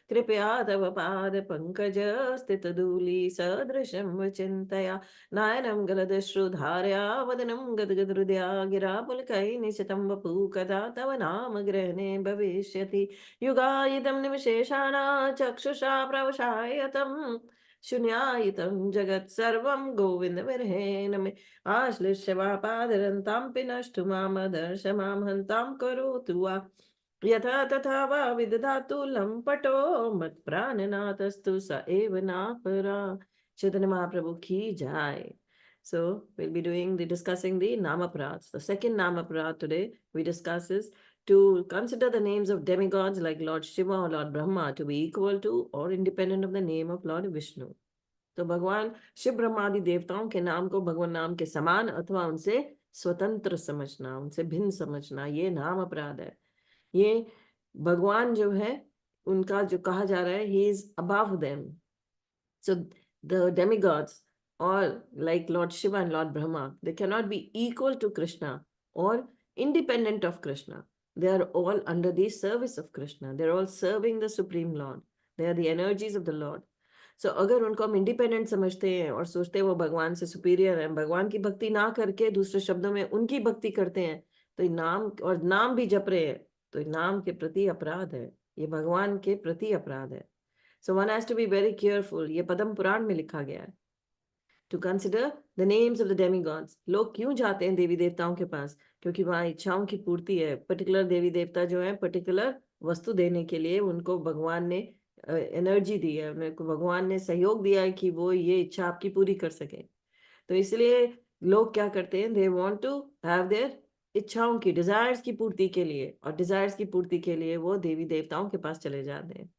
कृपया तव पाद पंकज स्थित धूलि सदृशं विचिन्तया नयनं गलदश्रुधारया वदनं गदगदहृदया गिरा पुलकै निशितं वपु कदा तव नाम ग्रहणे भविष्यति युगायितं निमिषेषाणा चक्षुषा प्रवशायतं शून्यायितं जगत् सर्वं गोविन्द विरहेण मे आश्लिष्य वा पादरन्तां पिनष्टु मां दर्श मां हन्तां करोतु वा यथा तथा वा विदधातु लंपटो मत प्राणनाथस्तु स एव नापरा। Chaitanya Mahaprabhu ki jai. So we'll be doing the discussing the Namaprats. The second Namaprat today we discuss is to consider the names of demigods like Lord Shiva or Lord Brahma to be equal to or independent of the name of Lord Vishnu. तो भगवान शिव ब्रह्मादि देवताओं के नाम को भगवान नाम के समान अथवा उनसे स्वतंत्र समझना, उनसे भिन्न समझना, ये नाम अपराध है। ये भगवान जो है उनका जो कहा जा रहा है he is above them. So the demigods और like lord Shiva and lord Brahma they can not be equal to Krishna और independent of Krishna. They are all under the service of Krishna. They are all serving the supreme lord. They are the energies of the lord. So अगर उनको हम independent समझते हैं और सोचते हैं वो भगवान से सुपीरियर है, भगवान की भक्ति ना करके दूसरे शब्दों में उनकी भक्ति करते हैं, तो नाम और नाम भी जप रहे हैं, तो नाम के प्रति अपराध है, ये भगवान के प्रति अपराध है। So one has to be very careful. ये पद्म पुराण में लिखा गया है to consider the names of the demigods. लोग क्यों जाते हैं देवी देवताओं के पास? क्योंकि वहां इच्छाओं की पूर्ति है। पर्टिकुलर देवी देवता जो है पर्टिकुलर वस्तु देने के लिए उनको भगवान ने एनर्जी दी है, उनको भगवान ने सहयोग दिया है कि वो ये इच्छा आपकी पूरी कर सके। तो इसलिए लोग क्या करते हैं, they want to have their इच्छाओं की, डिजायर्स की पूर्ति के लिए, और डिजायर्स की पूर्ति के लिए वो देवी देवताओं के पास चले जाते हैं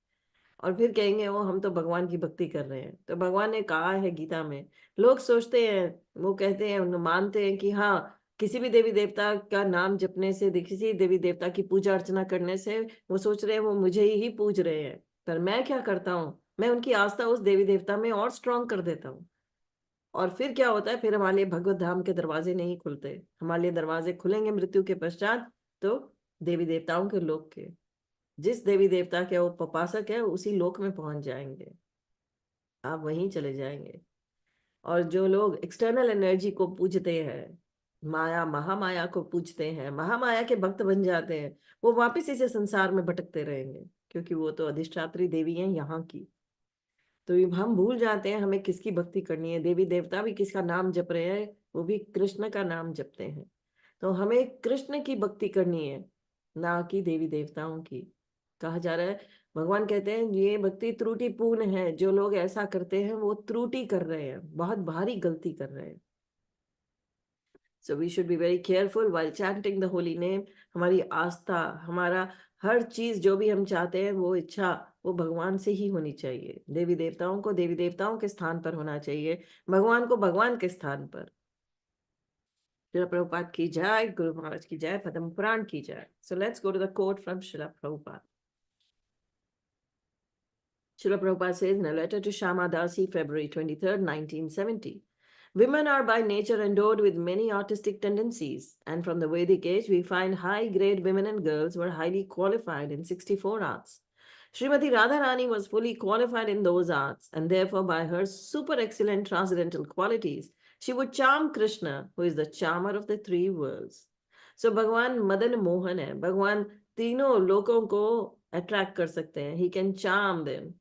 और फिर कहेंगे वो हम तो भगवान की भक्ति कर रहे हैं। तो भगवान ने कहा है गीता में, लोग सोचते हैं, वो कहते हैं, मानते हैं कि हाँ किसी भी देवी देवता का नाम जपने से, किसी देवी देवता की पूजा अर्चना करने से वो सोच रहे हैं वो मुझे ही पूज रहे हैं। पर मैं क्या करता हूँ, मैं उनकी आस्था उस देवी देवता में और स्ट्रांग कर देता हूँ। और फिर क्या होता है, फिर हमारे लिए भगवत धाम के दरवाजे नहीं खुलते। हमारे लिए दरवाजे खुलेंगे मृत्यु के पश्चात तो देवी देवताओं के लोक के। जिस देवी देवता के वो उपासक है उसी लोक में पहुंच जाएंगे, आप वहीं चले जाएंगे। और जो लोग एक्सटर्नल एनर्जी को पूजते हैं, माया महामाया को पूजते हैं, महामाया के भक्त बन जाते हैं, वो वापस इसे संसार में भटकते रहेंगे, क्योंकि वो तो अधिष्ठात्री देवी हैं यहाँ की। तो हम भूल जाते हैं हमें किसकी भक्ति करनी है। देवी देवता भी किसका नाम जप रहे हैं, वो भी कृष्ण का नाम जपते हैं। तो हमें कृष्ण की भक्ति करनी है, ना कि देवी देवताओं की। कहा जा रहा है, भगवान कहते हैं ये भक्ति त्रुटिपूर्ण है, जो लोग ऐसा करते हैं वो त्रुटि कर रहे हैं, बहुत भारी गलती कर रहे हैं। So we should be very careful while chanting the holy name. हमारी आस्था, हमारा हर चीज जो भी हम चाहते हैं वो इच्छा वो भगवान से ही होनी चाहिए। देवी देवताओं को देवी देवताओं के स्थान पर होना चाहिए, भगवान को भगवान के स्थान पर। शिला प्रभुपाद की जय, गुरु महाराज की जय, पद्म पुराण की जय। So let's go to the quote from Srila Prabhupada. Srila Prabhupada says in a letter to Shama Dasi, February 23rd, 1970, women are by nature endowed with many artistic tendencies, and from the Vedic age we find high-grade women and girls were highly qualified in 64 arts. Srimati Radharani was fully qualified in those arts, and therefore by her super excellent transcendental qualities, she would charm Krishna, who is the charmer of the three worlds. So Bhagwan Madan Mohan hai, Bhagwan तीनों लोगों को attract कर सकते हैं, he can charm them.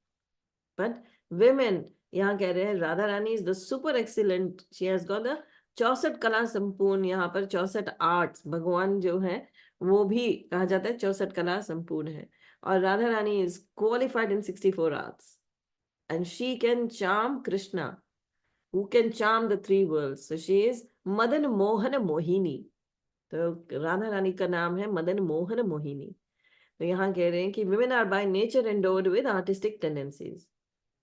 But women, यहाँ कह रहे हैं Radha Rani is the super excellent, she has got the 64 कला संपूर्ण, यहाँ पर 64 आर्ट्स, भगवान जो है वो भी कहा जाता है 64 कला संपूर्ण है, और Radha Rani is qualified in 64 arts, and she can charm Krishna who can charm the three worlds. So she is Madan Mohan Mohini. तो राधा रानी का नाम है मदन मोहन मोहिनी। तो यहाँ कह रहे हैं कि women are by nature endowed with artistic tendencies.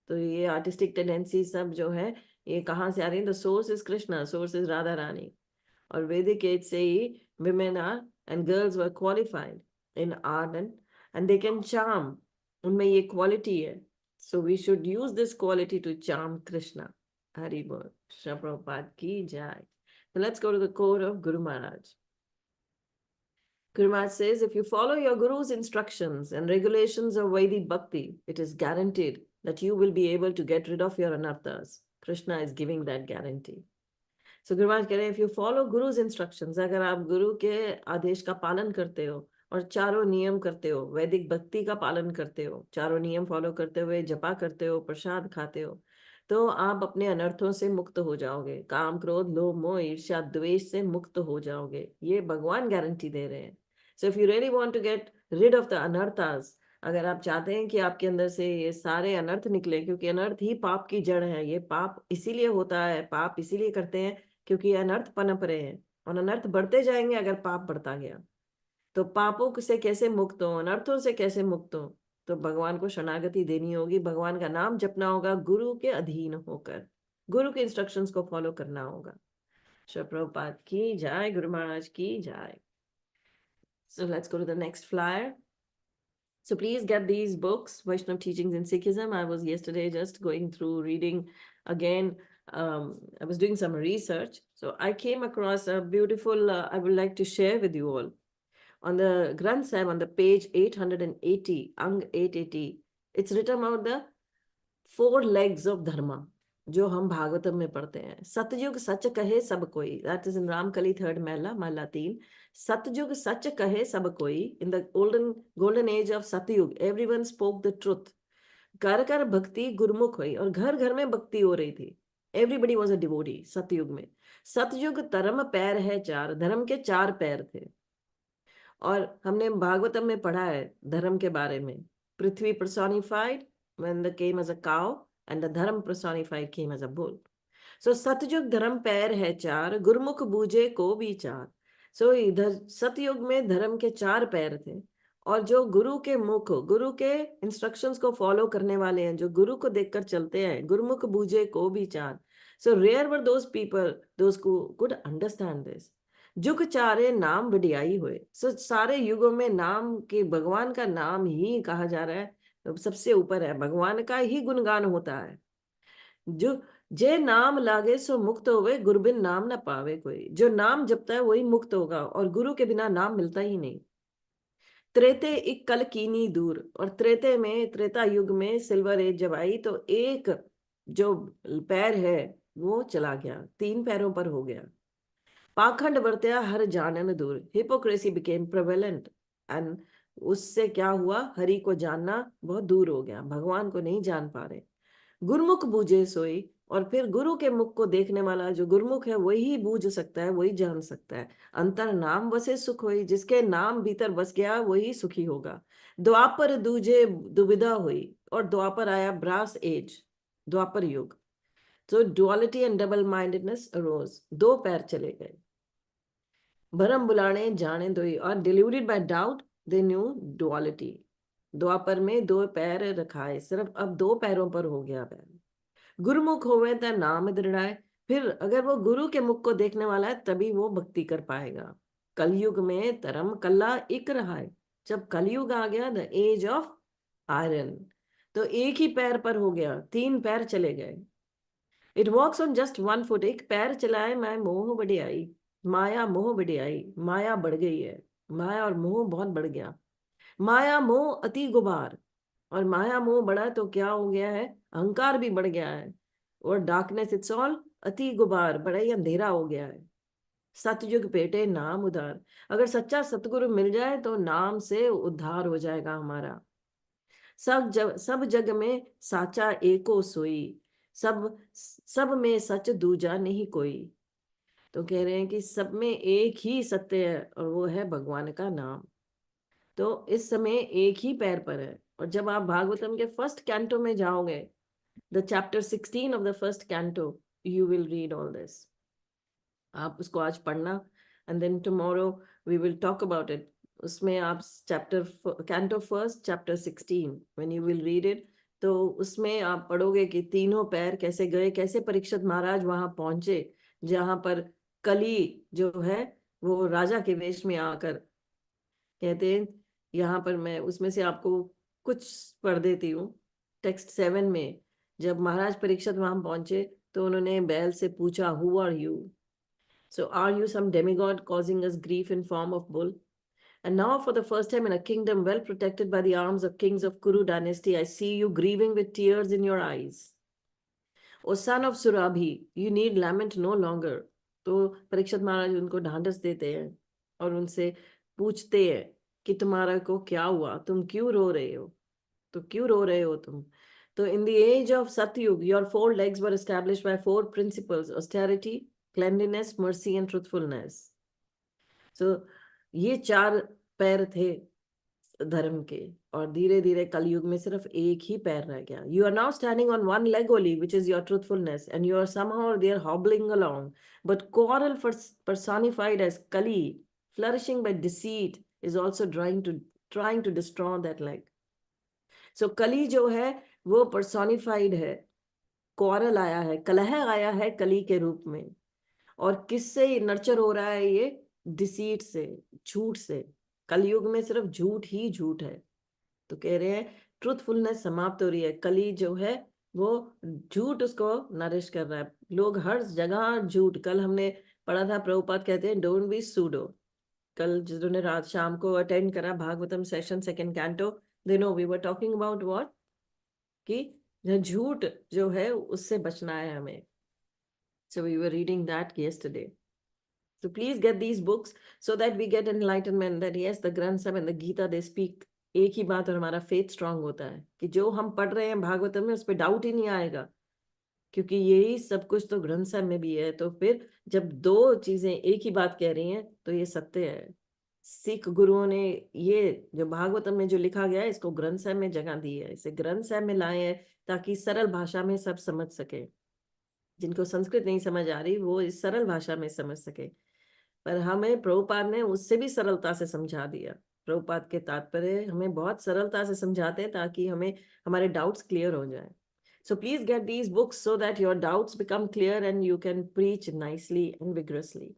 तो ये आर्टिस्टिक टेंडेंसी सब जो है ये कहाँ से आ रही है? The source is Krishna, source is Radha Rani. और वैदिक एज से ही women are and girls were qualified in art and they can charm, उनमें ये क्वालिटी है। So we should use this quality to charm Krishna. Hari Bol. Shri Prabhupada ki jai. So let's go to the quote of Guru Maharaj. Guru Maharaj says, if you follow your Guru's instructions and regulations of Vedic Bhakti, it is guaranteed that you will be able to get rid of your anarthas. Krishna is giving that guarantee. So Guru Maharaj कह रहे हैं, if you follow Guru's instructions, अगर आप गुरु के आदेश का पालन करते हो और चारों नियम करते हो, वैदिक भक्ति का पालन करते हो, चारों नियम फॉलो करते हुए जपा करते हो, प्रसाद खाते हो, तो आप अपने अनर्थों से मुक्त हो जाओगे, काम क्रोध लोभ मोह ईर्ष्या द्वेष से मुक्त हो जाओगे। ये भगवान गारंटी दे रहे हैं। So if you really want to get rid of the anarthas, अगर आप चाहते हैं कि आपके अंदर से ये सारे अनर्थ निकले, क्योंकि अनर्थ ही पाप की जड़ है, ये पाप इसीलिए होता है, पाप इसीलिए करते हैं क्योंकि अनर्थ पनप रहे हैं, और अनर्थ बढ़ते जाएंगे अगर पाप बढ़ता गया। तो पापों से कैसे मुक्त हो, अनर्थों से कैसे मुक्त हो? तो भगवान को शरणागति देनी होगी, भगवान का नाम जपना होगा, गुरु के अधीन होकर गुरु के इंस्ट्रक्शंस को फॉलो करना होगा। श्री प्रभुपाद की जय, गुरु महाराज की जय। So let's go to the next flyer. So please get these books, Vaishnava Teachings in Sikhism. I was yesterday just going through reading again. I was doing some research. So I came across a beautiful, I would like to share with you all. On the Granth Sahib, on the page 880, Ang 880, it's written about the 4 legs of Dharma, जो हम भागवतम में पढ़ते हैं। सतयुग सच कहे सब कोई, that is in Ramkali 3rd महला, महला 3। सतयुग सच कहे सब कोई, in the golden age of सतयुग एवरीवन स्पोक द ट्रुथ। कर कर भक्ति गुरुमुख हुई, और घर घर में भक्ति हो रही थी, एवरीबडी वॉज अ डिवोटी सतयुग में। सतयुग धर्म पैर है 4, धर्म के 4 पैर थे। और हमने भागवतम में पढ़ा है धर्म के बारे में, पृथ्वी personified when the came as a cow and the धर्म personified came as a bull. So सतयुग धर्म पैर है 4, गुरुमुख बूझे को भी 4। So इधर सतयुग में धर्म के 4 पैर थे, और जो गुरु के मुख, गुरु के इंस्ट्रक्शंस को फॉलो करने वाले हैं, जो गुरु को देखकर चलते हैं, गुरुमुख बूझे को भी 4। So rare were those people, those who could understand this. जुग चारे नाम वडियाई हुए। सो सारे युगों में नाम के, भगवान का नाम ही कहा जा रहा है सबसे ऊपर है, भगवान का ही गुणगान होता है। जो जे नाम लागे सो मुक्त होवे, गुरु बिन नाम ना पावे कोई। जो नाम जपता है वही मुक्त होगा, और गुरु के बिना नाम मिलता ही नहीं। त्रेते एक कल कीनी दूर, और त्रेते में, त्रेता युग में सिल्वर एज जब आई, तो एक जो पैर है वो चला गया, 3 पैरों पर हो गया। पाखंड बरतया हर जानन दूर, हिपोक्रेसी बिकेम प्रेवेलेंट, एंड उससे क्या हुआ, हरि को जानना बहुत दूर हो गया, भगवान को नहीं जान पा रहे। गुरुमुख बूझे सोई, और फिर गुरु के मुख को देखने वाला जो गुरुमुख है वही बूझ सकता है, वही जान सकता है। अंतर नाम वसे सुख होई, जिसके नाम भीतर बस गया वही सुखी होगा। द्वापर दूजे दुविधा हुई, और द्वापर आया, ब्रास एज, द्वापर युग। तो duality and double mindedness arose, 2 पैर चले गए। भरम बुलाने जाने दोई, और diluted by doubt the new duality. Dwapar में 2 पैर रखाए, सिर्फ अब 2 पैरों पर हो गया पैर। गुरुमुख होवे त नाम दृढ़ाए, फिर अगर वो गुरु के मुख को देखने वाला है तभी वो भक्ति कर पाएगा। कलयुग में धर्म कल्ला एक रहा है। जब कलयुग आ गया, द एज ऑफ आयरन, तो एक ही पैर पर हो गया, 3 पैर चले गए। It walks on just 1 foot, एक पैर चलाए, मैं मोह बढ़ी आई, माया मोह बढ़ी आई, माया बढ़ गई है, माया और मोह बहुत बढ़ गया। माया मोह अति गुबार, और माया मोह बढ़ा तो क्या हो गया है, अहंकार भी बढ़ गया है, और डार्कनेस इट्स ऑल अति गुबार, बड़ा ही अंधेरा हो गया है। सतयुग पेटे नाम उधार, अगर सच्चा सतगुरु मिल जाए तो नाम से उद्धार हो जाएगा हमारा। सब जग में साचा एको सोई, सब में सच दूजा नहीं कोई। तो कह रहे हैं कि सब में एक ही सत्य है, और वो है भगवान का नाम। तो इस समय एक ही पैर पर है। और जब आप भागवतम के फर्स्ट कैंटो में जाओगे, the chapter 16 of the first canto, you will read all this. आप उसको आज पढ़ना, and then tomorrow we will talk about it. उसमें आप canto first chapter 16 when you will read it, तो उसमें आप पढ़ोगे कि तीनों पैर कैसे गए, कैसे परीक्षित महाराज वहां पहुंचे जहां पर कली जो है वो राजा के वेश में आकर कहते हैं। यहाँ पर मैं उसमें से आपको कुछ पढ़ देती हूँ। टेक्स्ट 7 में जब महाराज परीक्षित वहां पहुंचे तो उन्होंने बैल से पूछा, who are you? So are you some demigod causing us grief in form of bull? And now for the first time in a kingdom well protected by the arms of kings of Kuru dynasty, I see you grieving with tears in your eyes. O son of Surabhi, you need lament no longer. तो परीक्षित महाराज उनको ढांढस देते हैं और उनसे पूछते हैं कि तुम्हारा को क्या हुआ, तुम क्यों रो रहे हो, तो क्यों रो रहे हो तुम? तो in the age of Satyug, your 4 legs were established by 4 principles: austerity, cleanliness, mercy and truthfulness. So ये 4 पैर थे धर्म के, और धीरे धीरे कलयुग में सिर्फ एक ही पैर रह गया। You are now standing on 1 leg only, which is your truthfulness, and you are somehow there hobbling along. But quarrel personified as Kali, flourishing by deceit, is also trying to destroy that leg. So कली जो है वो personified है, quarrel आया है, कलह आया है कली के रूप में। और किससे नर्चर हो रहा है ये? डिसीट से, झूठ से। कलयुग में सिर्फ झूठ ही झूठ है। तो कह रहे हैं ट्रूथफुलनेस समाप्त हो रही है, कली जो है वो झूठ उसको नरिश कर रहा है। लोग हर जगह झूठ, कल हमने पढ़ा था प्रभुपाद कहते हैं डोंट बी सूडो। कल जिन्होंने रात शाम को अटेंड करा Bhagavatam session 2nd canto, they know we were talking about what, कि झूठ जो है उससे बचना है हमें। So we were reading that yesterday. So please get these books so that we get enlightenment that yes, the Granth Sahib and the Gita they speak एक ही बात, और हमारा फेथ स्ट्रांग होता है कि जो हम पढ़ रहे हैं भागवतम में उस पर डाउट ही नहीं आएगा, क्योंकि यही सब कुछ तो ग्रंथ साहब में भी है। तो फिर जब 2 चीजें एक ही बात कह रही हैं तो ये सत्य है। सिख गुरुओं ने ये जो भागवतम में जो लिखा गया है इसको ग्रंथ साहब में जगह दी है, इसे ग्रंथ साहब में लाए हैं ताकि सरल भाषा में सब समझ सके। जिनको संस्कृत नहीं समझ आ रही वो इस सरल भाषा में समझ सके। पर हमें प्रभुपाद ने उससे भी सरलता से समझा दिया। प्रभुपाद के तात्पर्य हमें बहुत सरलता से समझाते हैं ताकि हमें हमारे डाउट्स क्लियर हो जाए। So please get these books so that your doubts become clear and you can preach nicely and vigorously.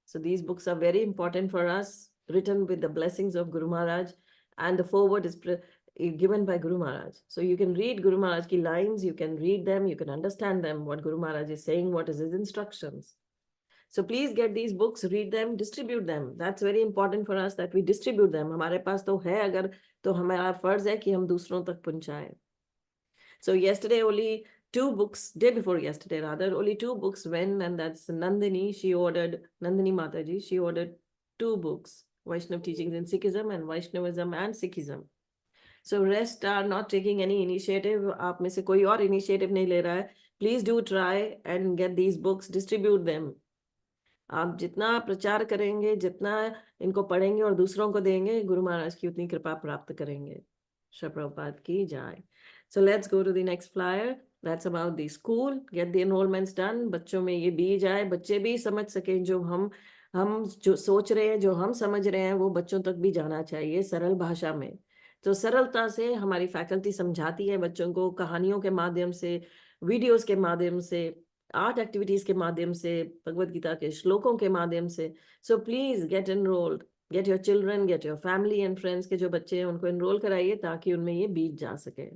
So these books are very important for us, written with the blessings of Guru Maharaj, and the foreword is given by Guru Maharaj. So you can read Guru Maharaj ki lines, you can read them, you can understand them, what Guru Maharaj is saying, what is his instructions. So please get these books, read them, distribute them. That's very important for us that we distribute them. हमारे पास तो है अगर, तो हमारा फर्ज है कि हम दूसरों तक पहुंचाएं. So yesterday only 2 books, day before yesterday rather, only 2 books went, and that's Nandini. Nandini Mataji, she ordered 2 books, Vaishnav Teachings in Sikhism and Vaishnavism and Sikhism. So rest are not taking any initiative. आप में से कोई और initiative नहीं ले रहा है. Please do try and get these books, distribute them. आप जितना प्रचार करेंगे, जितना इनको पढ़ेंगे और दूसरों को देंगे, गुरु महाराज की उतनी कृपा प्राप्त करेंगे. श्री प्रभुपाद की जय. So let's go to the next flyer. That's about the school. Get the enrollments done. बच्चों में ये बीज आए, बच्चे भी समझ सकें जो हम जो सोच रहे हैं, जो हम समझ रहे हैं, वो बच्चों तक भी जाना चाहिए सरल भाषा में. तो सरलता से हमारी फैकल्टी समझाती है बच्चों को, कहानियों के माध्यम से, वीडियोस के माध्यम से, आर्ट एक्टिविटीज के माध्यम से, भगवत गीता के श्लोकों के माध्यम से. So please get enrolled, get your children, get your family and friends के जो बच्चे हैं उनको एनरोल कराइए ताकि उनमें ये बीज जा सके.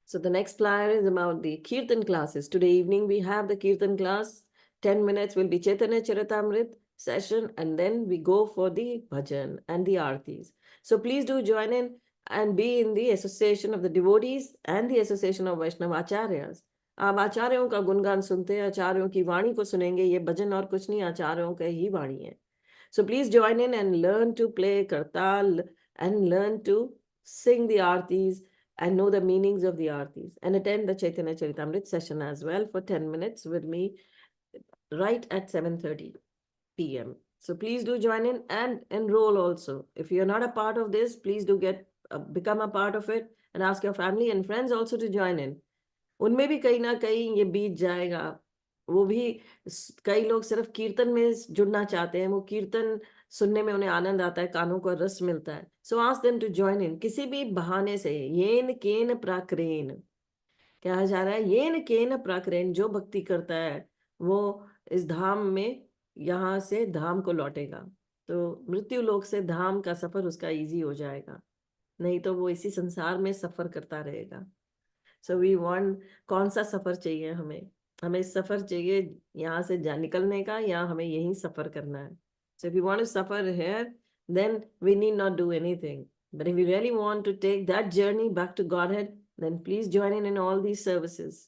So the next flyer is about the Kirtan classes. Today evening we have the Kirtan class. 10 minutes will be Chaitanya Charitamrit session, and then we go for the bhajan and the aartis. So please do join in and be in the association of the devotees and the association of Vaishnava Acharyas. आप आचार्यों का गुणगान सुनते हैं, आचार्यों की वाणी को सुनेंगे. ये भजन और कुछ नहीं, आचार्यों का ही वाणी है. So please join in and learn to play kartal and learn to sing the aartis and know the meanings of the aartis, and attend the Chaitanya Charitamrit session as well for 10 minutes with me right at 7:30 p.m. So please do join in and enroll also. If you're not a part of this, please do become a part of it and ask your family and friends also to join in. उनमें भी कहीं ना कहीं ये बीत जाएगा. वो भी कई लोग सिर्फ कीर्तन में जुड़ना चाहते हैं, वो कीर्तन सुनने में उन्हें आनंद आता है, कानों को रस मिलता है. So ask them to join in किसी भी बहाने से. येन केन प्राक्रेन कहा जा रहा है, येन केन प्राक्रेन, जो भक्ति करता है वो इस धाम में यहाँ से धाम को लौटेगा. तो मृत्यु लोक से धाम का सफर उसका इजी हो जाएगा, नहीं तो वो इसी संसार में सफर करता रहेगा. सो वी वांट, कौन सा सफर चाहिए हमें सफर चाहिए यहाँ से निकलने का, या हमें यहीं सफर करना है. So if you want to suffer here, then we need not do anything. But if you really want to take that journey back to godhead, then please join in all these services.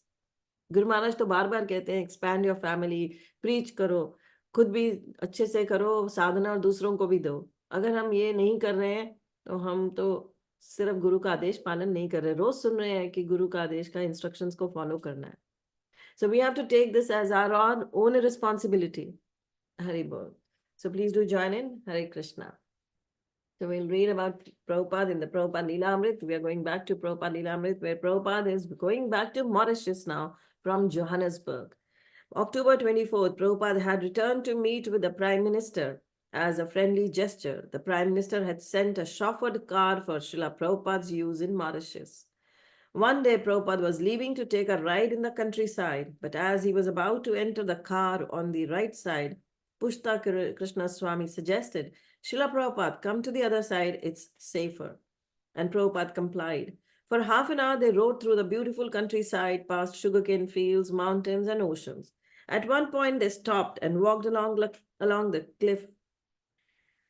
Guru Maharaj तो बार बार कहते हैं, expand your family, preach करो, खुद भी अच्छे से करो साधना और दूसरों को भी दो. अगर हम ये नहीं कर रहे हैं तो हम तो सिर्फ गुरु का आदेश पालन नहीं कर रहे, रोज सुन रहे हैं कि गुरु का आदेश का इंस्ट्रक्शंस को फॉलो करना है. So we have to take this as our own responsibility. Hari बोल. So please do join in. Hare Krishna. So we'll read about Prabhupada in the Prabhupada Leelamrit. We are going back to Prabhupada Leelamrit, where Prabhupada is going back to Mauritius now from Johannesburg. October 24th, Prabhupada had returned to meet with the Prime Minister. As a friendly gesture, the Prime Minister had sent a chauffeured car for Srila Prabhupada's use in Mauritius. One day, Prabhupada was leaving to take a ride in the countryside, but as he was about to enter the car on the right side, Pushta Krishna Swami suggested, Srila Prabhupada, come to the other side, it's safer. And Prabhupada complied. For half an hour, they rode through the beautiful countryside, past sugarcane fields, mountains, and oceans. At one point, they stopped and walked along the cliff.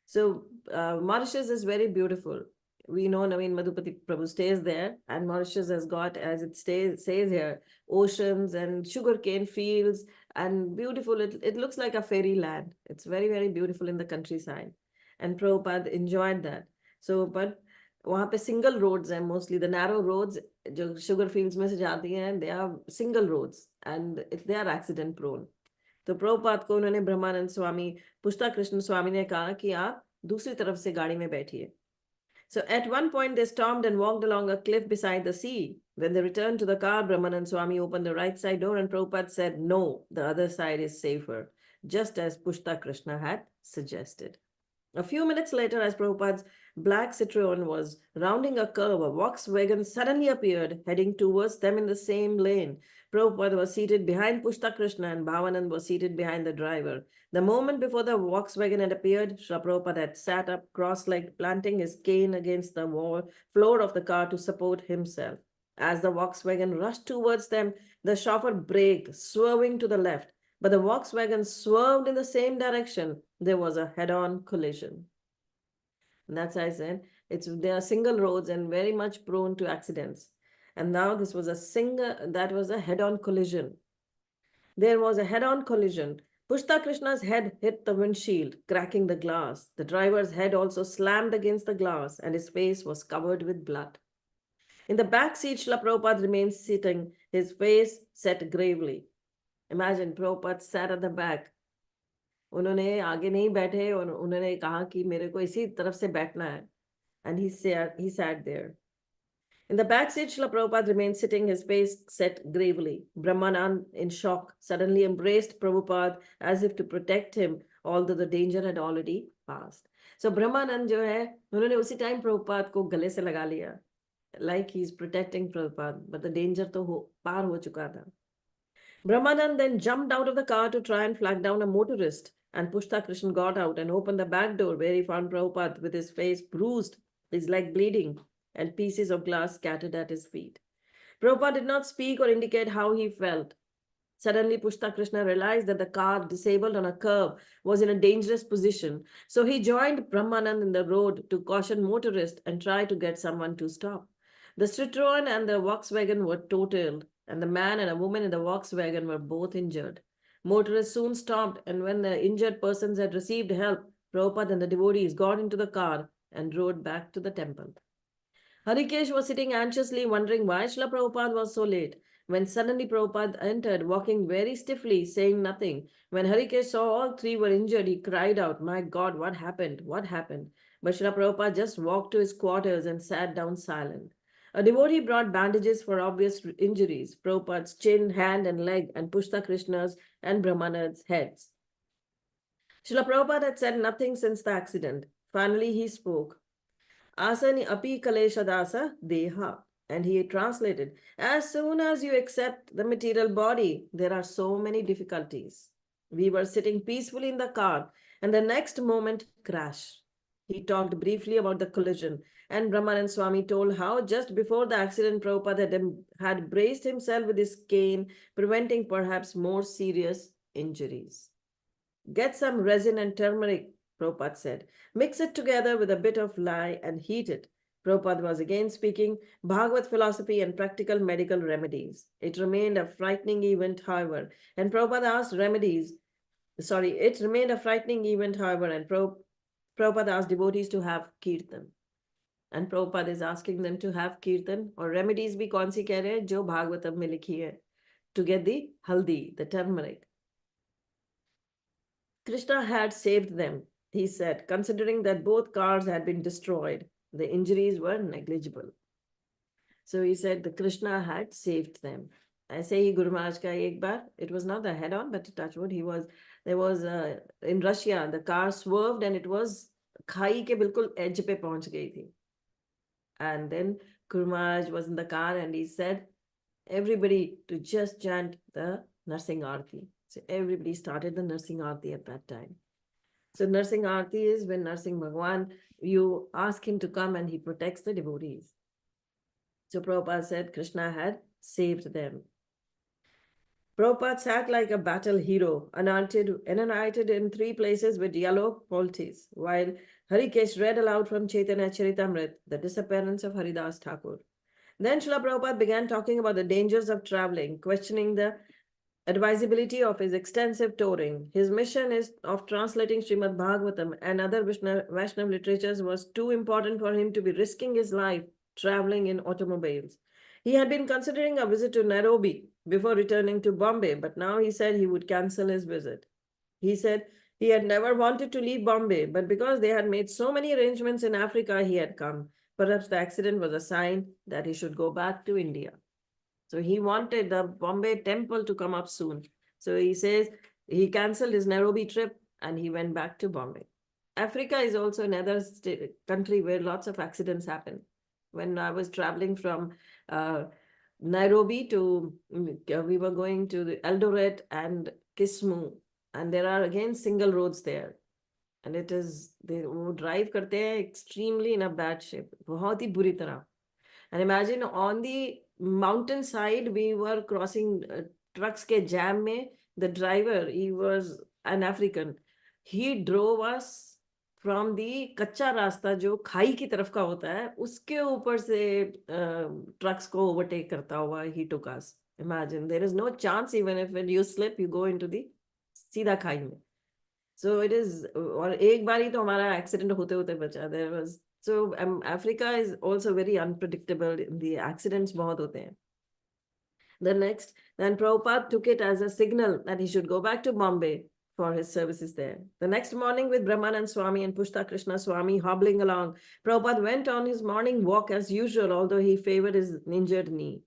So Mauritius is very beautiful. We know Naveen Madhupati Prabhu stays there, and Mauritius has got, as it says here, oceans and sugarcane fields and beautiful. It looks like a fairyland. It's very, very beautiful in the countryside. And Prabhupada enjoyed that. So, but वहाँ पे single roads हैं, mostly the narrow roads जो sugar fields में से जाती हैं, they are single roads and they are accident prone. तो प्रभुपाद को उन्होंने ब्रह्मानंद स्वामी, पुष्ता कृष्ण स्वामी ने कहा कि आप दूसरी तरफ से गाड़ी में बैठिए. So at one point they stopped and walked along a cliff beside the sea. When they returned to the car, Brahmanand Swami opened the right side door and Prabhupada said, no, the other side is safer, just as Pushta Krishna had suggested. A few minutes later, as Prabhupada's black Citroen was rounding a curve, a Volkswagen suddenly appeared, heading towards them in the same lane. Prabhupada was seated behind Pushta Krishna and Bhavanand was seated behind the driver. The moment before the Volkswagen had appeared, Srila Prabhupada had sat up cross-legged, planting his cane against the floor of the car to support himself. As the Volkswagen rushed towards them, the chauffeur braked, swerving to the left. But the Volkswagen swerved in the same direction. There was a head-on collision. And that's why I said, they are single roads and very much prone to accidents. And now this was that was a head-on collision. There was a head-on collision. Pushta Krishna's head hit the windshield, cracking the glass. The driver's head also slammed against the glass, and his face was covered with blood. In the back seat, Srila Prabhupada remained sitting, his face set gravely. Imagine, Prabhupada sat at the back. उन्होंने आगे नहीं बैठे और उन्होंने कहा कि मेरे को इसी तरफ से बैठना है. And he sat there. In the back seat, Srila Prabhupada remained sitting, his face set gravely. Brahmanand, in shock, suddenly embraced Prabhupada as if to protect him, although the danger had already passed. So Brahmanand जो है, उन्होंने उसी time Prabhupada को गले से लगा लिया, like he's protecting Prabhupada, but the danger तो पार हो चुका था. Brahmanand then jumped out of the car to try and flag down a motorist, and Pushta Krishna got out and opened the back door, where he found Prabhupada with his face bruised, his leg bleeding, and pieces of glass scattered at his feet. Prabhupada did not speak or indicate how he felt. Suddenly, Pushta Krishna realized that the car, disabled on a curve, was in a dangerous position. So he joined Brahmanand in the road to caution motorists and try to get someone to stop. The Citroen and the Volkswagen were totaled, and the man and a woman in the Volkswagen were both injured. Motorists soon stopped, and when the injured persons had received help, Prabhupada and the devotees got into the car and rode back to the temple. Harikesh was sitting anxiously wondering why Srila Prabhupada was so late, when suddenly Prabhupada entered, walking very stiffly, saying nothing. When Harikesh saw all three were injured, he cried out, "My God, what happened? What happened?" But Srila Prabhupada just walked to his quarters and sat down silent. A devotee brought bandages for obvious injuries, Prabhupada's chin, hand, and leg, and Pushta Krishna's and Brahmanand's heads. Srila Prabhupada had said nothing since the accident. Finally, he spoke. Asani api kaleshadasa deha. And he translated, as soon as you accept the material body, there are so many difficulties. We were sitting peacefully in the car, and the next moment, crash. He talked briefly about the collision, and Brahmanand Swami told how just before the accident, Prabhupada had braced himself with his cane, preventing perhaps more serious injuries. Get some resin and turmeric, Prabhupada said. Mix it together with a bit of lye and heat it. Prabhupada was again speaking Bhagavad philosophy and practical medical remedies. It remained a frightening event, however, and Prabhupada asked it remained a frightening event, however, and Prabhupada asked devotees to have kirtan. And Prabhupada is asking them to have kirtan, or remedies bhi kaun si keh rahe hain, jo Bhagavatam mein likhi hai, to get the haldi, the turmeric. Krishna had saved them, he said, considering that both cars had been destroyed. The injuries were negligible. So he said the Krishna had saved them. ऐसे ही Guru Maharaj का एक बार, it was not a head-on, but touchwood, there was in Russia, the car swerved and it was खाई के बिल्कुल edge पे पहुंच गई थी. And then Guru Maharaj was in the car and he said, everybody to just chant the Narsing Aarti. So everybody started the Narsing Aarti at that time. So Narsing Aarti is when Narsing Bhagwan, you ask him to come and he protects the devotees. So Prabhupada said Krishna had saved them. Prabhupada sat like a battle hero, anointed in 3 places with yellow poultice, while Harikesh read aloud from Chaitanya Charitamrita, the disappearance of Haridas Thakur. Then Srila Prabhupada began talking about the dangers of traveling, questioning the advisability of his extensive touring. His mission of translating Srimad Bhagavatam and other Vaishnava literatures was too important for him to be risking his life traveling in automobiles. He had been considering a visit to Nairobi before returning to Bombay, but now he said he would cancel his visit. He said he had never wanted to leave Bombay, but because they had made so many arrangements in Africa, he had come. Perhaps the accident was a sign that he should go back to India. So he wanted the Bombay temple to come up soon. So he says he cancelled his Nairobi trip and he went back to Bombay. Africa is also another country where lots of accidents happen. When I was traveling from Nairobi to, we were going to the Eldoret and Kismu, and there are again single roads there. And it is, they drive karte hai extremely in a bad shape. बहुत ही बुरी तरह. And imagine on the mountain side, we were crossing trucks ke jam mein. The driver, he was an African. He drove us from the कच्चा रास्ता जो खाई की तरफ का होता है, उसके ऊपर से ट्रक्स को ओवरटेक करता हुआ he took us. Imagine, there is no chance even if you slip you go into the सीधा खाई में. सो इट इज, और एक बार ही तो हमारा एक्सीडेंट होते होते बचा. There was, so Africa is also very unpredictable. The accidents बहुत होते हैं. Then Prabhupada took it as a signal that he should go back to Bombay for his services there. The next morning, with Brahmanand Swami and Pushta Krishna Swami hobbling along, Prabhupada went on his morning walk as usual, although he favored his injured knee.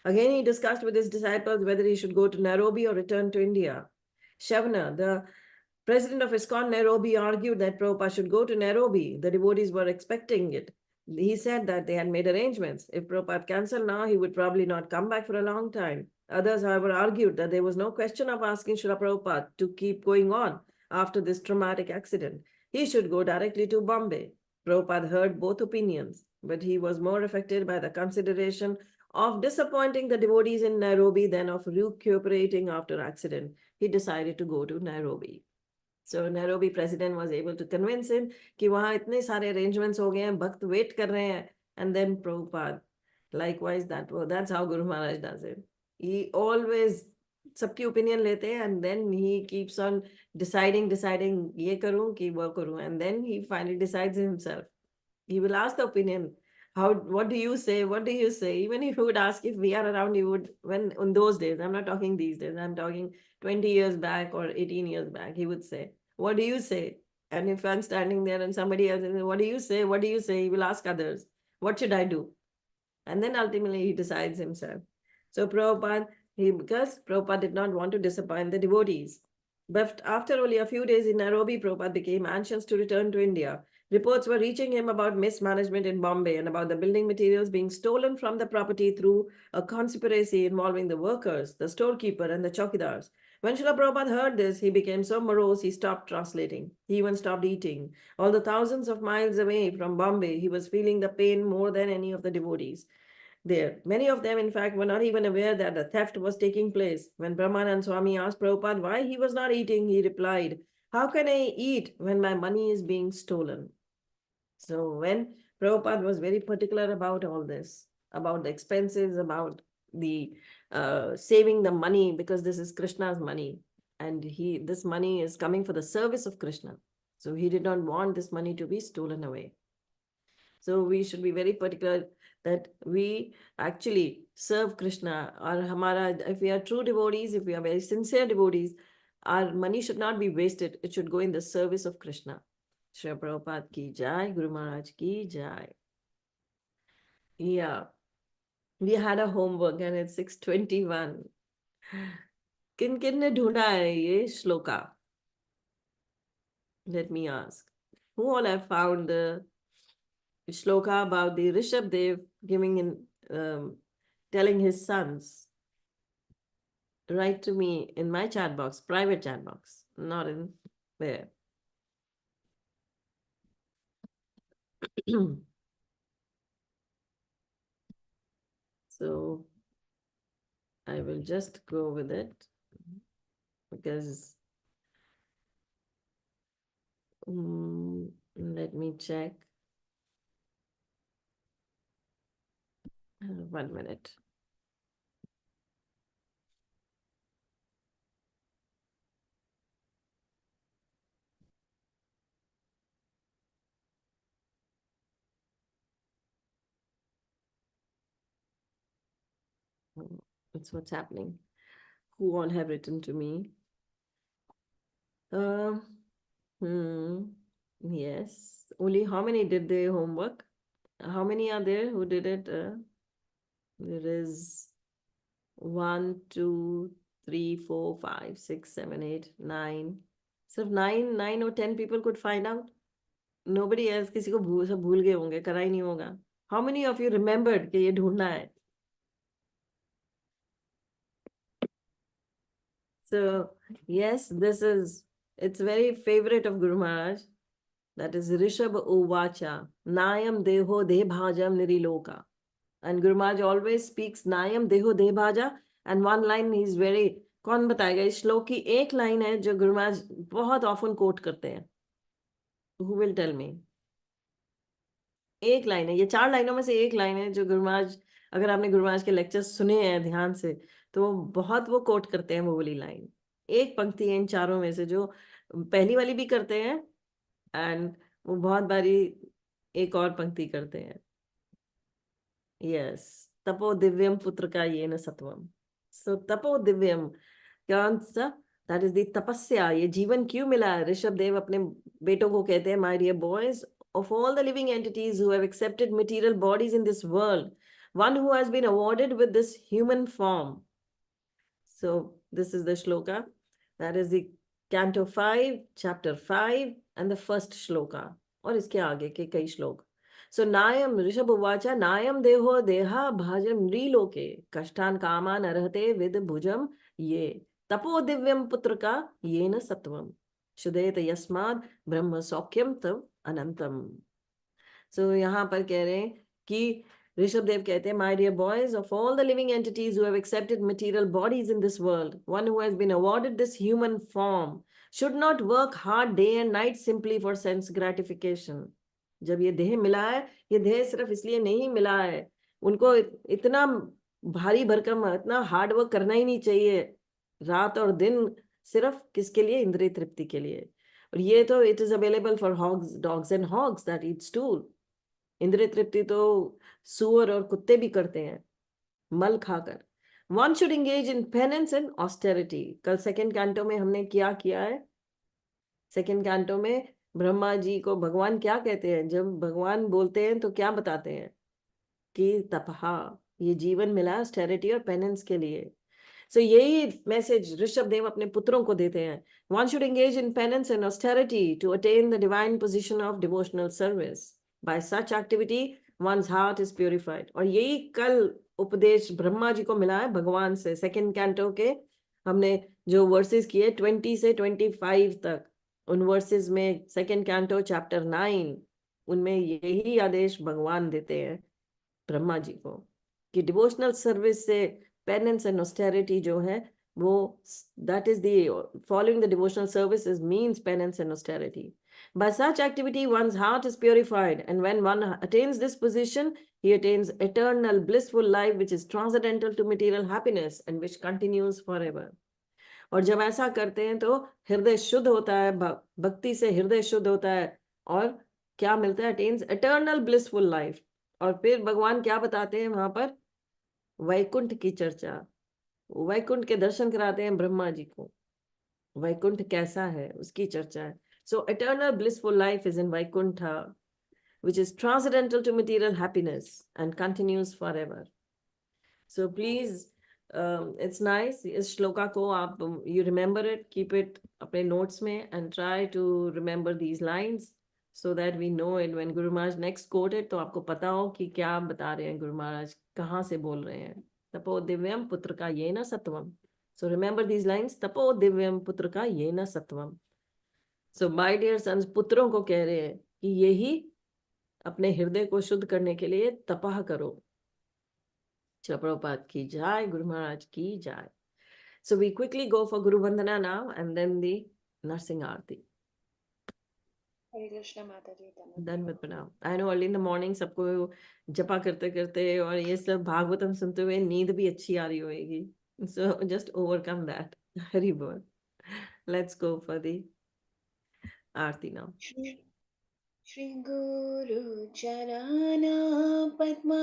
Again, he discussed with his disciples whether he should go to Nairobi or return to India. Shavana, the president of ISKCON Nairobi, argued that Prabhupada should go to Nairobi. The devotees were expecting it. He said that they had made arrangements. If Prabhupada cancelled now, he would probably not come back for a long time. Others, however, argued that there was no question of asking Srila Prabhupada to keep going on after this traumatic accident. He should go directly to Bombay. Prabhupada heard both opinions, but he was more affected by the consideration of disappointing the devotees in Nairobi than of recuperating after accident. He decided to go to Nairobi. So Nairobi president was able to convince him कि वहाँ इतने सारे arrangements हो गए हैं, भक्त wait कर रहे हैं. And then Prabhupada, likewise, that's how Guru Maharaj does it. He always सबकी opinion लेते हैं, and then he keeps on deciding ये करूँ कि वो करूँ, and then he finally decides himself. He will ask the opinion. What do you say? What do you say? Even if he would ask if we are around, he would, when in those days, I'm not talking these days, I'm talking 20 years back or 18 years back, he would say, what do you say? And if I'm standing there and somebody else says, what do you say? What do you say? He will ask others, what should I do? And then ultimately he decides himself. So Prabhupada, because Prabhupada did not want to disappoint the devotees. But after only a few days in Nairobi, Prabhupada became anxious to return to India. Reports were reaching him about mismanagement in Bombay and about the building materials being stolen from the property through a conspiracy involving the workers, the storekeeper, and the chowkidars. When Srila Prabhupada heard this, he became so morose he stopped translating. He even stopped eating. Although thousands of miles away from Bombay, he was feeling the pain more than any of the devotees there. Many of them, in fact, were not even aware that the theft was taking place. When Brahmanand Swami asked Prabhupada why he was not eating, he replied, how can I eat when my money is being stolen? So when Prabhupada was very particular about all this, about the expenses, about the saving the money, because this is Krishna's money, and this money is coming for the service of Krishna. So he did not want this money to be stolen away. So we should be very particular that we actually serve Krishna. Or if we are true devotees, if we are very sincere devotees, our money should not be wasted. It should go in the service of Krishna. Shri Prabhupada ki jai, Guru Maharaj ki jai. Yeah, we had a homework and it's 6:21. किन ने ढूंढा है ये shloka? Let me ask. Who all have found the shloka about the Rishabdev telling his sons? Write to me in my chat box, private chat box, not in there. So I will just go with it because let me check. 1 minute. That's what's happening. Who all have written to me? Yes. Only how many did their homework? How many are there who did it? There is 1, 2, 3, 4, 5, 6, 7, 8, 9. So 9 or 10 people could find out. Nobody else, किसी को सब भूल गए होंगे, करा ही नहीं होगा. How many of you remembered कि ये ढूंढना है? So yes, it's very favorite of Guru Maharaj. That is Rishabh Uvacha, Nayam Deho Debhajam Niriloka. And Guru Maharaj always speaks Nayam Deho Debhaja, and one line is very, कौन बताएगा? इस श्लोक की एक लाइन है जो गुरु महाराज बहुत ऑफन कोट करते हैं. Who will tell me? एक लाइन है, ये 4 लाइनों में से एक लाइन है जो गुरु महाराज, अगर आपने गुरु महाराज के लेक्चर सुने हैं ध्यान से, तो बहुत वो कोट करते हैं वो वाली लाइन। एक पंक्ति है इन चारों में से जो पहली वाली भी करते हैं, एंड वो बहुत बारी एक और पंक्ति करते हैं। यस, तपो दिव्यम पुत्र का ये न सत्वम। सो तपो दिव्यम, कौन सा? दैट इज द तपस्या। ये जीवन क्यों मिला है? ऋषभ देव अपने बेटों को कहते हैं, my dear boys, of all the living entities who have accepted material bodies in this world, one who has been awarded with this human form. So this is the shloka, that is the canto 5 chapter 5 and the first shloka, और इसके आगे के कई श्लोक। So नायम Rishabh उवाचा नायम देहो देहा भाजम नृलोके कष्टान कामान अर्हते with भुजम ये तपो दिव्यम पुत्र का ये न सत्वम शुदेत यस्माद ब्रह्म सौख्यम तव अनंतम। सो यहाँ पर कह रहे हैं कि ऋषभ देव कहते हैं, my dear boys, of all the living entities who have accepted material bodies in this world, one who has been awarded this human form should not work hard day and night simply for sense gratification. जब ये देह मिला है, ये देह सिर्फ इसलिए नहीं मिला है, उनको इतना भारी भरकम इतना हार्ड वर्क करना ही नहीं चाहिए रात और दिन, सिर्फ किसके लिए? इंद्रिय तृप्ति के लिए। और ये तो it is available for hogs, dogs and hogs that eat stool. इंद्रिय तृप्ति तो सुअर और कुत्ते भी करते हैं मल खाकर। One should engage in penance and austerity. कल सेकेंड कैंटो में हमने क्या किया है? सेकेंड कैंटो में ब्रह्मा जी को भगवान क्या कहते हैं? जब भगवान बोलते हैं तो क्या बताते हैं? कि तपहा, ये जीवन मिला ऑस्टेरिटी और पेनेंस के लिए। सो यही मैसेज ऋषभ देव अपने पुत्रों को देते हैं। One should engage in penance and austerity to attain the divine position of devotional service. By such activity one's heart is purified। और यही कल उपदेश ब्रह्मा जी को मिला है भगवान से। सेकेंड कैंटो के हमने जो वर्सेस किए 20 से 25 तक, उन वर्सेस में सेकेंड कैंटो चैप्टर 9, उनमें यही आदेश भगवान देते हैं ब्रह्मा जी को कि डिवोशनल सर्विस से पेनेंस एंड ऑस्टेरिटी जो है वो, that is the following the devotional services means penance and austerity. By such activity one's heart is purified, and when one attains this position he attains eternal blissful life which is transcendental to material happiness and which continues forever। और जब ऐसा करते हैं तो हृदय शुद्ध होता है, भक्ति से हृदय शुद्ध होता है, और क्या मिलता है? Attains eternal blissful life. और फिर भगवान क्या बताते हैं वहां पर? वैकुंठ की चर्चा, वैकुंठ के दर्शन कराते हैं ब्रह्मा जी को। वैकुंठ कैसा है उसकी चर्चा है। So eternal blissful life is in Vaikuntha which is transcendental to material happiness and continues forever। So please, it's nice, इस श्लोका को आप you remember it, keep it अपने notes में and try to remember these lines so that we know it when Guru Maharaj next quote it, तो आपको पता हो कि क्या बता रहे हैं गुरु महाराज, कहाँ से बोल रहे हैं। तपो दिव्यम पुत्र का ये न सत्वम। So remember these lines, तपो दिव्यम पुत्र का ये न सत्वम। So my dear sons, पुत्रों को कह रहे हैं कि यही अपने हृदय को शुद्ध करने के लिए तपह करो। Prabhupada ki jai, Guru Maharaj ki jai। So we quickly go for Guru Vandana now and then the Narsingh Aarti। हरे कृष्ण माता जी। धन्यवाद प्रणाम। I know early in the morning सबको जपा करते करते और ये सब भागवतम सुनते हुए नींद भी अच्छी आ रही होगी। So just overcome that। Hari बोल। Let's go for the Aarti now। Shri गुरु चरणा पद्मा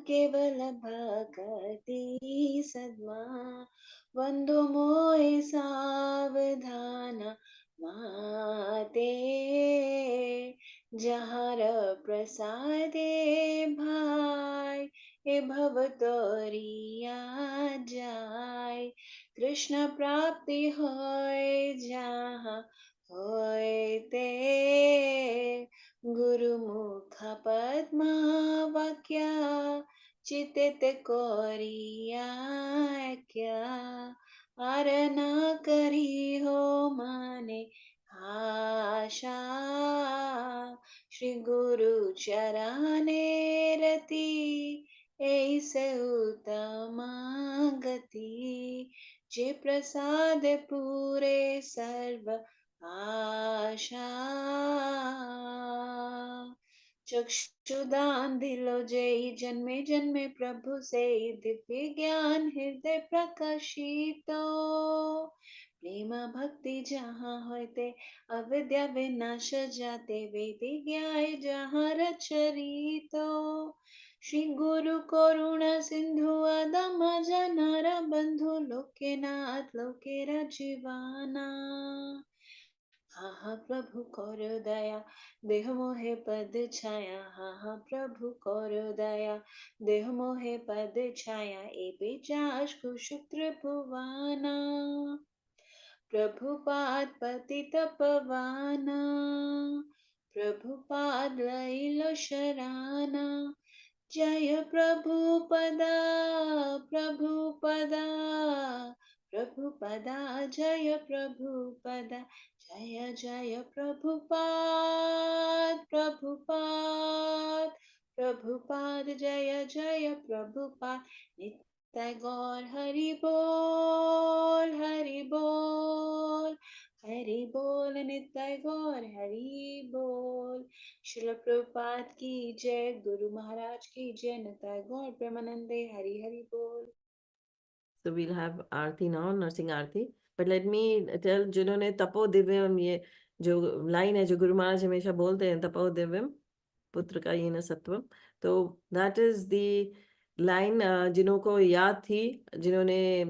केवल भक्ति सद्मा वंदो मोय सावधान माते जहार प्रसादे भाई ए भव तोरिया जाय कृष्ण प्राप्ति होय जहाँ होय ते गुरुमुख पद्मा वाक्या चितित कोरिया क्या आरना करी हो माने आशा श्री गुरु चरणे रति ऐसे उत्तम गति जे प्रसाद पूरे सर्व आशा चक्षुदान दिलो जय, जन्मे जन्मे प्रभु से दिव्य ज्ञान हृदय प्रकाशितो। प्रेम भक्ति जहाँ होते, अविद्या विनाश जाते, वेद ज्ञाय जहाँ रचरितो। श्री गुरु करुणा सिंधु आदम जनार बंधु, लोके नाथ लोके जीवाना। हाँ हाँ प्रभु करो दया, देह मोहे पद छाया। हाँ हाँ प्रभु करो दया, देह मोहे पद छाया। ए बेचाश कुशुत्र भुवाना, प्रभुपाद पतित पवाना। प्रभुपाद लैलो शराना, जय प्रभुपदा प्रभुपदा प्रभुपदा। जय प्रभुपदा, जय जय प्रभुपाद प्रभुपाद प्रभुपाद। जय जय प्रभुपाद, नित्य गौर हरि बोल हरि बोल हरि बोल। नित्य गौर हरि बोल। शिल प्रभुपाद की जय, गुरु महाराज की जय, नित्य गौर प्रेमानंदे हरि हरि बोल। So we'll have Aarti now, Narasimha Aarti. But let me tell, जिन्होंने तपो दिव्यम, ये जो लाइन है जो गुरु महाराज हमेशा बोलते हैं, तपो दिव्यम पुत्र का ये न सत्वम, तो दैट इज द लाइन जिन्हों को याद थी, जिन्होंने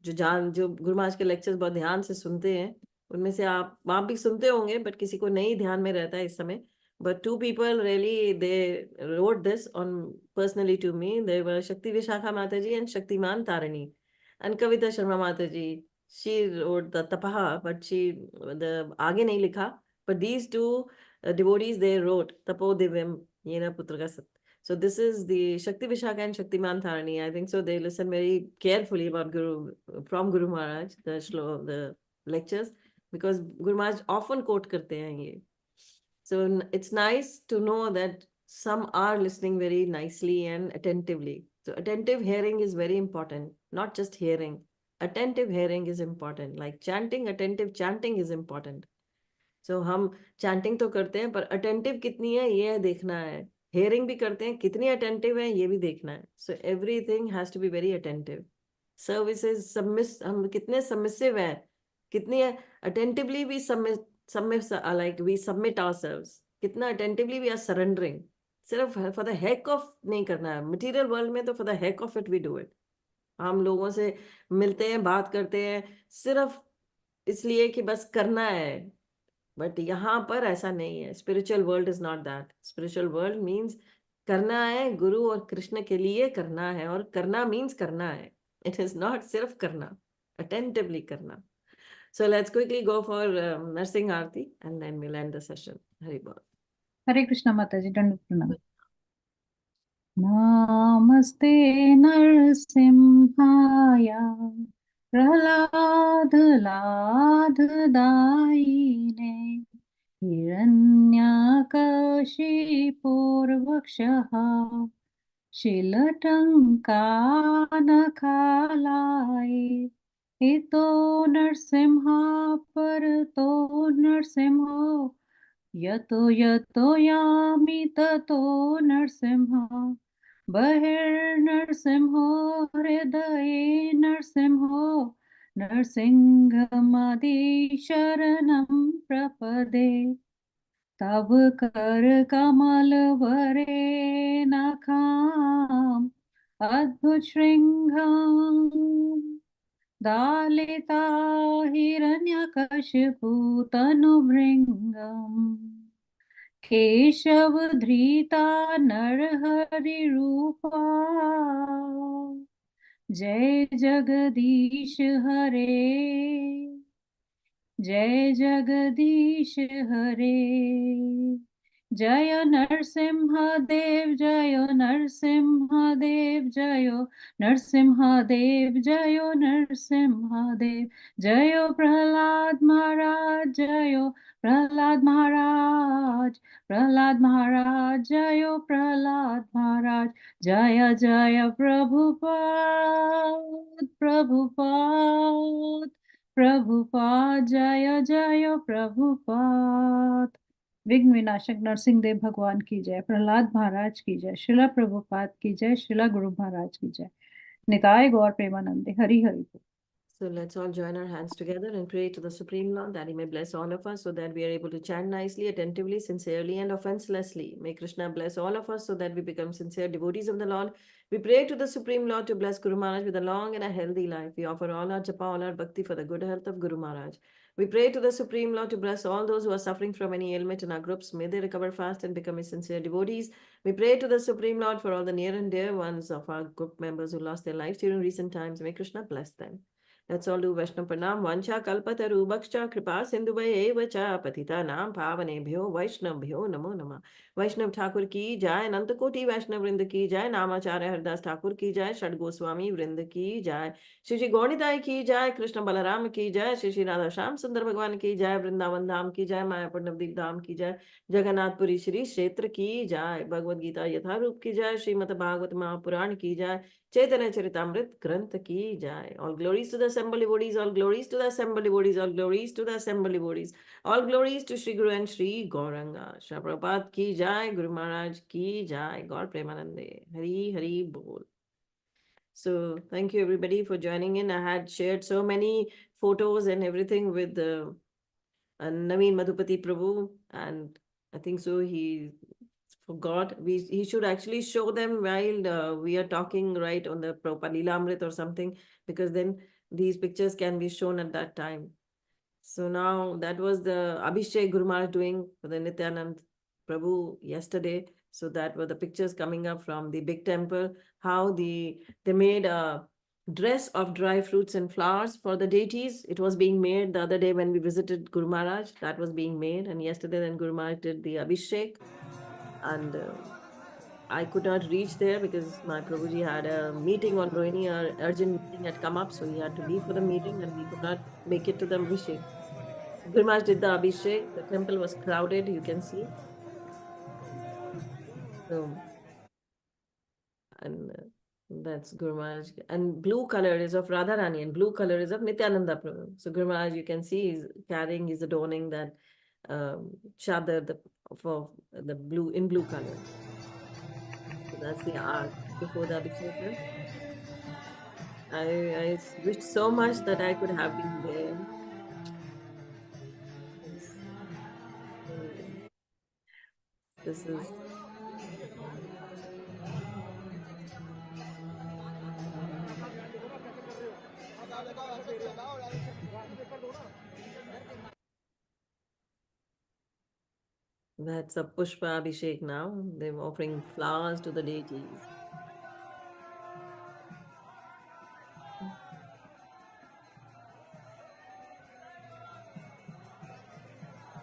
जो गुरु महाराज के लेक्चर्स बहुत ध्यान से सुनते हैं, उनमें से आप भी सुनते होंगे, बट किसी को नहीं ध्यान में रहता है इस समय. But two people really, they wrote this on personally to me. They were Shakti Vishakha Mataji and Shaktiman Tarini. And Kavita Sharma Mataji, she wrote the Tapaha, but the आगे नहीं लिखा. But these two devotees, they wrote Tapo Divyam Yena Putraka Sat. So this is the Shakti Vishakha and Shaktiman Tarini. I think so they listen very carefully about from Guru Maharaj, the lectures, because Guru Maharaj often quote करते हैं ये. So it's nice to know that some are listening very nicely and attentively. So attentive hearing is very important, not just hearing. Attentive hearing is important. Like chanting, attentive chanting is important. So हम chanting तो करते हैं, पर attentive कितनी है ये देखना है. Hearing भी करते हैं, कितनी attentive है ये भी देखना है. So everything has to be very attentive. Services हम कितने submissive हैं, कितनी attentively we like we submit ourselves, कितना attentively we are surrendering. सिर्फ for the heck of नहीं करना है. Material world में तो for the heck of it we do it. हम लोगों से मिलते हैं, बात करते हैं सिर्फ इसलिए कि बस करना है. बट यहाँ पर ऐसा नहीं है. Spiritual world is not that. Spiritual world means करना है, गुरु और कृष्ण के लिए करना है, और करना मीन्स करना है. इट इज नॉट सिर्फ करना, अटेंटिवली करना. So let's quickly go for Narsingh Aarti and then we'll end the session. Hari Bol. Hare Krishna Mataji, Dandavat Pranam. Namaste Narsimhaya Prahlad Laddaine Hiranyakashipurvakshaha Shilatankanakalaye Ito Narsimha Parato Narsimha Yato yato yami tato narsimha Bahir narsimho hridaye narsimho Narsinghamadi sharanam prapade Tab kar kamal vare nakham Adbhut shringham Dalita hiranyakashipu tanubhringam Keshav धृता Narhari रूपा जय जगदीश हरे जय जगदीश हरे जय नरसिंहदेव जय नरसिंहदेव जय नरसिंहदेव जय नरसिंहदेव जय प्रहलाद महाराज जय प्रहलाद महाराज प्रहलाद महाराज जय प्रहलाद महाराज जय जय प्रभुपाद प्रभुपाद प्रभुपाद जय जय प्रभुपाद. विघ्न विनाशक नरसिंहदेव भगवान की जय, प्रहलाद महाराज की जय, श्रीला प्रभुपाद की जय, श्रीला गुरु महाराज की जय, निताय गौर प्रेमानंदे, हरि हरि बोल। So let's all join our hands together and pray to the Supreme Lord that He may bless all of us so that we are able to chant nicely, attentively, sincerely, and offenselessly. May Krishna bless all of us so that we become sincere devotees of the Lord. We pray to the Supreme Lord to bless Guru Maharaj with a long and a healthy life. We offer all our japa, all our bhakti for the good health of Guru Maharaj. We pray to the Supreme Lord to bless all those who are suffering from any ailment in our groups. May they recover fast and become sincere devotees. We pray to the Supreme Lord for all the near and dear ones of our group members who lost their lives during recent times. May Krishna bless them. Let's all do Vaishnava Pranam. Vancha kalpatarubhakscha kripa sindhuvaya cha patitanam pavanebhyo Vaishnavbhyo namo namah. Vaishnav Thakur ki jai, Ananta Koti Vaishnav Vrinda ki jai, Namacharya Haridas Thakur ki jai, Shad Goswami Vrinda ki jai, Shri Shri Gaunitai ki jai, Krishna Balaram ki jai, Shri Shri Radha Shyam Sundar Bhagwan ki jai, Vrindavan Dham ki jai, Mayapur Navdeep Dham ki jai, Jagannath Puri Shri Kshetra ki jai, Bhagavad Gita Yatharup ki jai, Srimad Bhagavad Mahapuran ki jai, Chaitanya Charitamrit Granth ki jai. All glories to the assembled devotees, all glories to the assembled devotees, all glories to the assembled devotees. All glories to Shri Guru and Shri Gauranga. Shri Prabhupada ki jai, Guru Maharaj ki jai, Gaur Premanande. Hari Hari Bol. So thank you everybody for joining in. I had shared so many photos and everything with Naveen Madhupati Prabhu, and I think so he forgot. He should actually show them while we are talking right on the Prabhupada Leelamrit or something, because then these pictures can be shown at that time. So now that was the Abhishek Guru Maharaj doing for the Nityanand Prabhu yesterday. So that were the pictures coming up from the big temple, how they made a dress of dry fruits and flowers for the deities. It was being made the other day when we visited Guru Maharaj. That was being made. And yesterday then Guru Maharaj did the Abhishek. And I could not reach there because my Prabhuji had a meeting on Rohini, or urgent meeting had come up. So he had to leave for the meeting and we could not make it to the Abhishek. Guru Maharaj did the Abhishek. The temple was crowded, you can see. So, and that's Guru Maharaj. And blue color is of Radharani and blue color is of Nityananda Prabhu. So Guru Maharaj, you can see, he's carrying, he's adorning that chadar for the blue, in blue color. So that's the art before the Abhishek. I wish so much that I could have been there. Yes. So this is that's a Pushpa Abhishek now. They're offering flowers to the deities.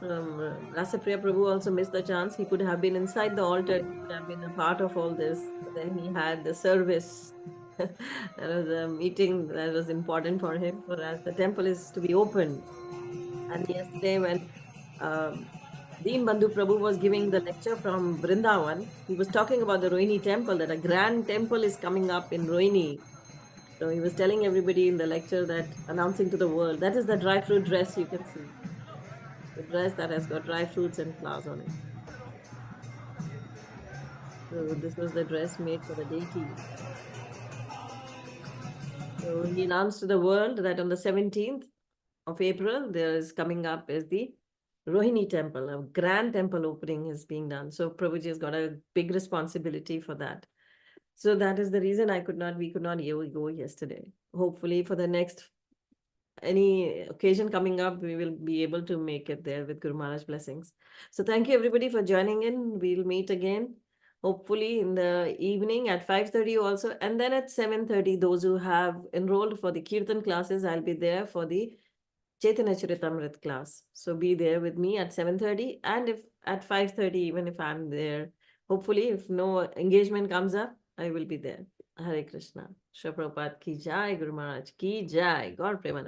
Rasapriya Prabhu also missed the chance. He could have been inside the altar. He could have been a part of all this. But then he had the service. That was a meeting that was important for him, for as the temple is to be opened. And yesterday when Dean Bandhu Prabhu was giving the lecture from Vrindavan, he was talking about the Rohini temple, that a grand temple is coming up in Rohini. So he was telling everybody in the lecture, that announcing to the world, that is the dry fruit dress you can see. The dress that has got dry fruits and flowers on it. So this was the dress made for the deities. So he announced to the world that on the 17th of April, there is coming up is the Rohini temple, a grand temple opening is being done. So Prabhuji has got a big responsibility for that. So that is the reason we could not go yesterday. Hopefully for the next, any occasion coming up, we will be able to make it there with Guru Maharaj blessings. So thank you everybody for joining in. We'll meet again, hopefully in the evening at 5:30 also. And then at 7:30, those who have enrolled for the Kirtan classes, I'll be there for the Chaitanya Charitamrit class. So be there with me at 7:30, and if at 5:30, even if I'm there, hopefully if no engagement comes up, I will be there. Hare Krishna. Shri Prabhupada ki jai, Guru Maharaj ki jai. God Premanand.